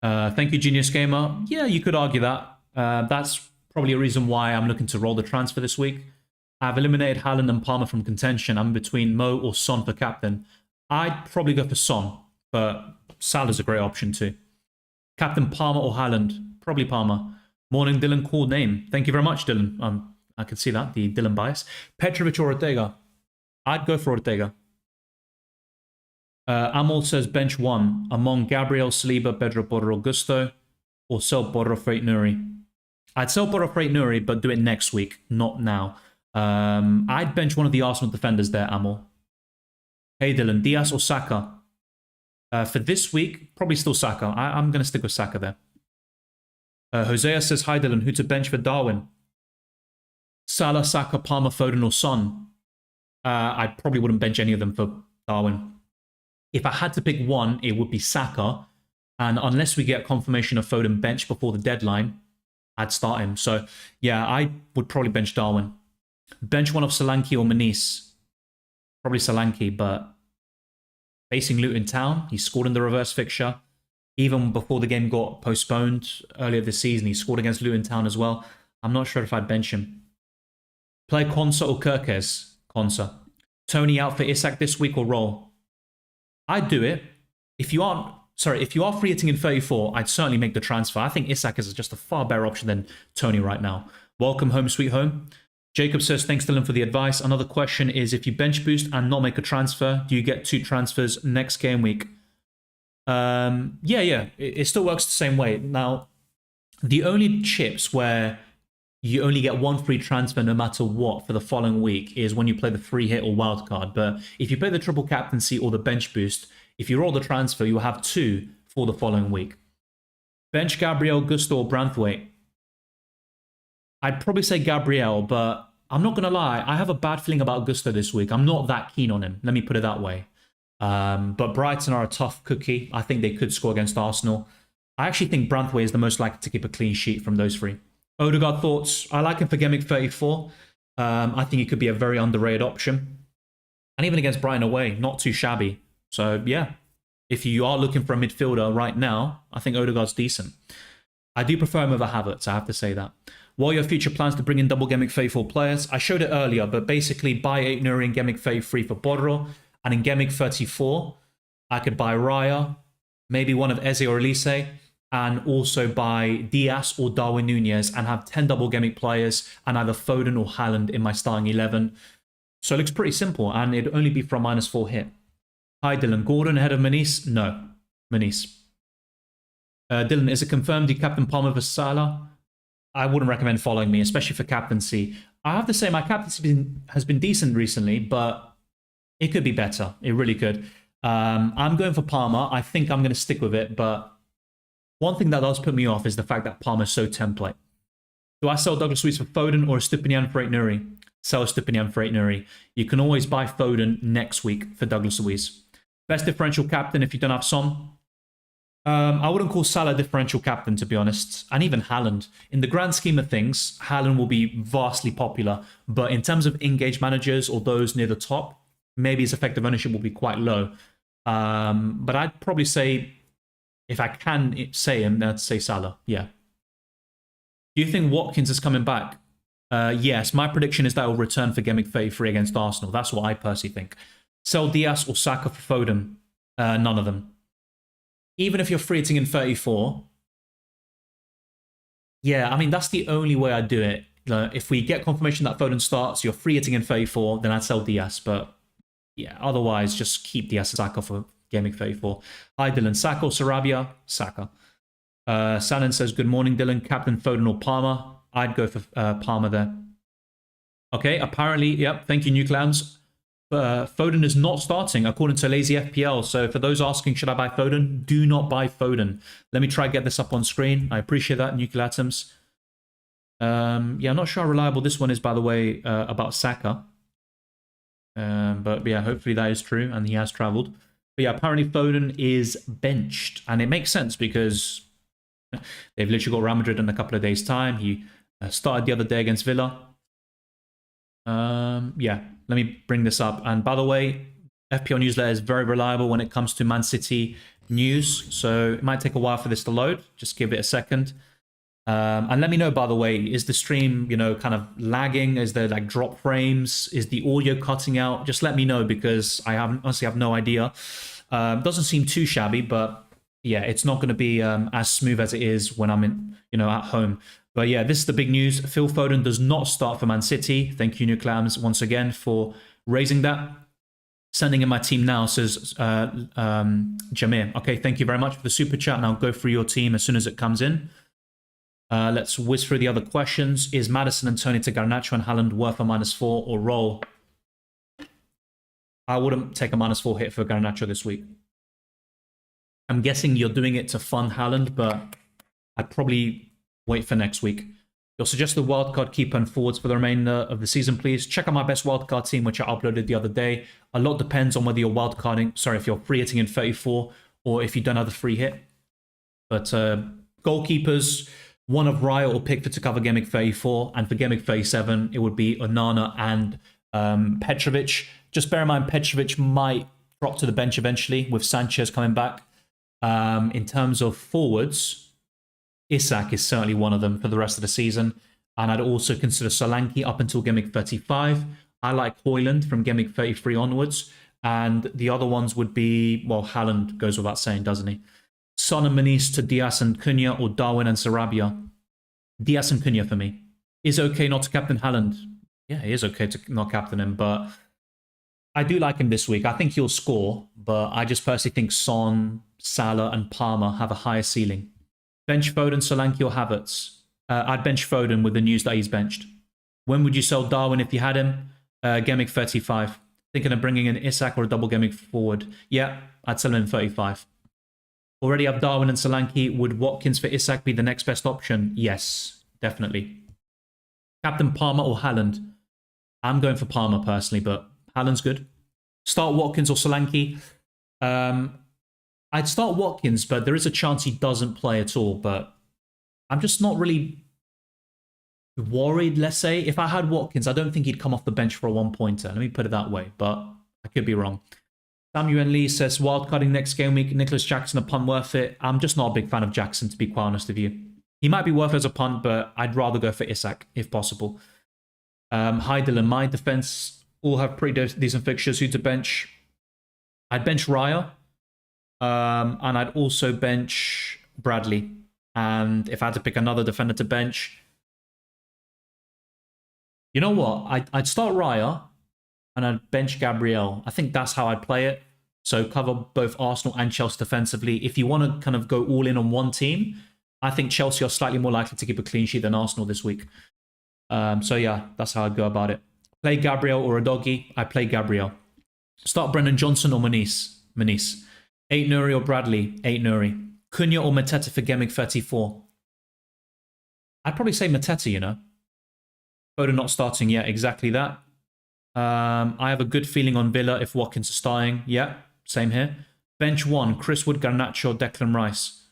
Thank you, Genius Gamer. Yeah, you could argue that. That's probably a reason why I'm looking to roll the transfer this week. I've eliminated Haaland and Palmer from contention. I'm between Mo or Son for captain. I'd probably go for Son, but Salah's a great option too. Captain Palmer or Haaland? Probably Palmer. Morning, Dylan. Cool name. Thank you very much, Dylan. I can see that, the Dylan bias. Petrovic or Ortega? I'd go for Ortega. Amol says bench 1 among Gabriel, Saliba, Pedro Porro, Augusto, or sell Porro for 8 Nuri. I'd sell Porro for 8 Nuri, but do it next week, not now. I'd bench one of the Arsenal defenders there, Amol. Hey Dylan, Diaz or Saka? For this week, probably still Saka. I'm going to stick with Saka there. Hosea says, hi Dylan, who to bench for Darwin? Salah, Saka, Palmer, Foden, or Son? I probably wouldn't bench any of them for Darwin. If I had to pick one, it would be Saka. And unless we get confirmation of Foden bench before the deadline, I'd start him. So, yeah, I would probably bench Darwin. Bench one of Solanke or Manice. Probably Solanke, but facing Luton Town, he scored in the reverse fixture. Even before the game got postponed earlier this season, he scored against Luton Town as well. I'm not sure if I'd bench him. Play Konsa or Kirkes? Konsa. Tony out for Isak this week or roll? I'd do it. If you are free hitting in 34, I'd certainly make the transfer. I think Isak is just a far better option than Tony right now. Welcome home, sweet home. Jacob says, thanks Dylan for the advice. Another question is, if you bench boost and not make a transfer, do you get 2 transfers next game week? Yeah. It still works the same way. Now, the only chips where you only get 1 free transfer no matter what for the following week is when you play the free hit or wild card. But if you play the triple captaincy or the bench boost, if you roll the transfer, you'll have 2 for the following week. Bench Gabriel, Gusto, or Branthwaite? I'd probably say Gabriel, but I'm not going to lie. I have a bad feeling about Gusto this week. I'm not that keen on him. Let me put it that way. But Brighton are a tough cookie. I think they could score against Arsenal. I actually think Branthwaite is the most likely to keep a clean sheet from those 3. Odegaard thoughts? I like him for Gameweek 34. I think he could be a very underrated option. And even against Brighton away, not too shabby. So, yeah. If you are looking for a midfielder right now, I think Odegaard's decent. I do prefer him over Havertz, I have to say that. What are your future plans to bring in double Gameweek 34 players? I showed it earlier, but basically buy 8 Nuri in Gameweek 33 for Bodro. And in Gameweek 34, I could buy Raya, maybe one of Eze or Elise, and also buy Diaz or Darwin Nunez and have 10 double Gameweek players and either Foden or Haaland in my starting 11. So it looks pretty simple, and it'd only be for a -4 hit. Hi Dylan, Gordon ahead of Manice? No, Manice. Dylan, is it confirmed you captain Palmer versus Salah? I wouldn't recommend following me, especially for captaincy. I have to say my captaincy has been decent recently, but it could be better. It really could. I'm going for Palmer. I think I'm going to stick with it, but one thing that does put me off is the fact that Palmer's so template. Do I sell Douglas Luiz for Foden or Stupinian for 8 Nuri? Sell Stupinian for 8 Nuri. You can always buy Foden next week for Douglas Luiz. Best differential captain if you don't have Son? I wouldn't call Salah differential captain, to be honest. And even Haaland. In the grand scheme of things, Haaland will be vastly popular. But in terms of engaged managers or those near the top, maybe his effective ownership will be quite low. But I'd probably say, if I can say him, then I'd say Salah. Yeah. Do you think Watkins is coming back? Yes. My prediction is that he'll return for Gameweek 33 against Arsenal. That's what I personally think. Sell Diaz or Saka for Foden? None of them. Even if you're free hitting in 34, yeah, I mean, that's the only way I'd do it. If we get confirmation that Foden starts, you're free hitting in 34, then I'd sell Diaz. But yeah, otherwise, just keep Diaz and Saka for Gameweek 34. Hi, Dylan. Saka or Sarabia? Saka. Sanan says, good morning, Dylan. Captain Foden or Palmer? I'd go for Palmer there. Okay, apparently, yep, thank you, New Clowns. Foden is not starting according to Lazy FPL. So for those asking, should I buy Foden? Do not buy Foden. Let me try to get this up on screen. I appreciate that, Nuclear Atoms. Yeah, I'm not sure how reliable this one is, by the way, about Saka. But yeah, hopefully that is true and he has travelled. But yeah, apparently Foden is benched. And it makes sense because they've literally got Real Madrid in a couple of days' time. He started the other day against Villa. Yeah, let me bring this up. And by the way, FPL newsletter is very reliable when it comes to Man City news. So it might take a while for this to load. Just give it a second. And let me know, by the way, is the stream, kind of lagging? Is there like drop frames? Is the audio cutting out? Just let me know because I honestly have no idea. Doesn't seem too shabby, but yeah, it's not going to be as smooth as it is when I'm at home. But yeah, this is the big news. Phil Foden does not start for Man City. Thank you, New Clams, once again for raising that. Sending in my team now, says Jameer. Okay, thank you very much for the super chat, and I'll go through your team as soon as it comes in. Let's whiz through the other questions. Is Maddison and Tony to Garnacho and Haaland worth a -4 or roll? I wouldn't take a -4 hit for Garnacho this week. I'm guessing you're doing it to fund Haaland, but I'd probably wait for next week. Your suggested wildcard keeper and forwards for the remainder of the season, please. Check out my best wildcard team, which I uploaded the other day. A lot depends on whether you're wildcarding, sorry, if you're free hitting in 34 or if you don't have the free hit. But goalkeepers, one of Raya or Pickford to cover Gameweek 34, and for Gameweek 37, it would be Onana and Petrovic. Just bear in mind, Petrovic might drop to the bench eventually with Sanchez coming back. In terms of forwards, Isak is certainly one of them for the rest of the season. And I'd also consider Solanke up until Gameweek 35. I like Højlund from Gameweek 33 onwards. And the other ones would be, well, Haaland goes without saying, doesn't he? Son and Maniz to Diaz and Cunha, or Darwin and Sarabia. Diaz and Cunha for me. Is it okay not to captain Haaland? Yeah, it is okay to not captain him, but I do like him this week. I think he'll score, but I just personally think Son, Salah, and Palmer have a higher ceiling. Bench Foden, Solanke, or Havertz? I'd bench Foden with the news that he's benched. When would you sell Darwin if you had him? Gameweek 35. Thinking of bringing in Isak or a double Gameweek forward? Yeah, I'd sell him in 35. Already have Darwin and Solanke. Would Watkins for Isak be the next best option? Yes, definitely. Captain Palmer or Haaland? I'm going for Palmer personally, but Haaland's good. Start Watkins or Solanke? I'd start Watkins, but there is a chance he doesn't play at all. But I'm just not really worried, let's say. If I had Watkins, I don't think he'd come off the bench for a one-pointer. Let me put it that way, but I could be wrong. Samuel Lee says, wildcarding next game week, Nicholas Jackson, a punt worth it? I'm just not a big fan of Jackson, to be quite honest with you. He might be worth it as a punt, but I'd rather go for Isak, if possible. Hi, Dylan. My defense all have pretty decent fixtures. Who to bench? I'd bench Raya. And I'd also bench Bradley. And if I had to pick another defender to bench, you know what? I'd start Raya and I'd bench Gabriel. I think that's how I'd play it. So cover both Arsenal and Chelsea defensively. If you want to kind of go all in on one team, I think Chelsea are slightly more likely to keep a clean sheet than Arsenal this week. So yeah, that's how I'd go about it. Play Gabriel or a doggy? I play Gabriel. Start Brendan Johnson or Maniz? 8 Nuri or Bradley? 8 Nuri. Cunha or Mateta for Gameweek 34? I'd probably say Mateta, you know. Foden not starting yet, exactly that. I have a good feeling on Villa if Watkins is starting. Yeah, same here. Bench 1, Chris Wood, Garnacho, Declan Rice.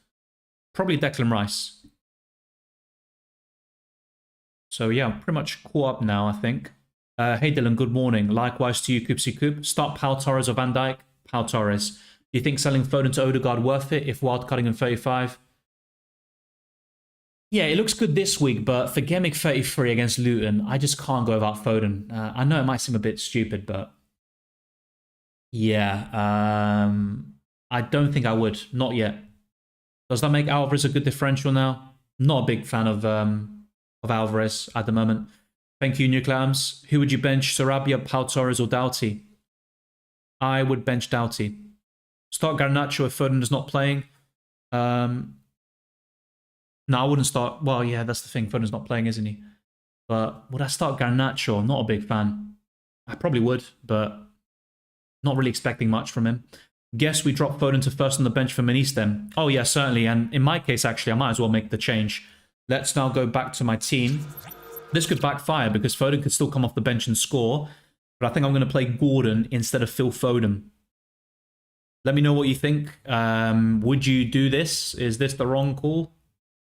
Probably Declan Rice. So yeah, I'm pretty much caught up now, I think. Hey Dylan, good morning. Likewise to you, Coopsy Coop. Start Pau Torres or Van Dijk? Pau Torres. Do you think selling Foden to Odegaard worth it if wild cutting in 35? Yeah, it looks good this week, but for Gameweek 33 against Luton, I just can't go without Foden. I know it might seem a bit stupid, but yeah, I don't think I would. Not yet. Does that make Alvarez a good differential now? Not a big fan of Alvarez at the moment. Thank you, Nucleams. Who would you bench? Sarabia, Pau Torres, or Doughty? I would bench Doughty. Start Garnacho if Foden is not playing. No, I wouldn't start. Well, yeah, that's the thing. Foden's not playing, isn't he? But would I start Garnacho? I'm not a big fan. I probably would, but not really expecting much from him. Guess we drop Foden to first on the bench for Maniz then. Oh, yeah, certainly. And in my case, actually, I might as well make the change. Let's now go back to my team. This could backfire because Foden could still come off the bench and score. But I think I'm going to play Gordon instead of Phil Foden. Let me know what you think. Would you do this? Is this the wrong call?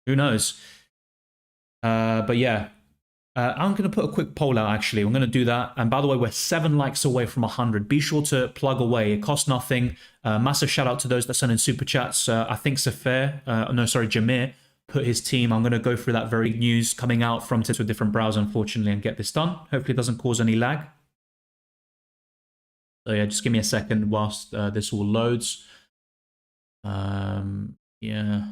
Who knows? But yeah, I'm going to put a quick poll out, actually. I'm going to do that. And by the way, we're 7 likes away from 100. Be sure to plug away. It costs nothing. Massive shout out to those that send in super chats. I think Jameer put his team. I'm going to go through that very news coming out from a different browser, unfortunately, and get this done. Hopefully it doesn't cause any lag. So yeah, just give me a second whilst this all loads. Yeah.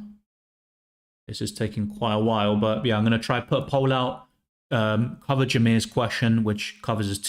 This is taking quite a while, but yeah, I'm going to try put a poll out, cover Jameer's question, which covers his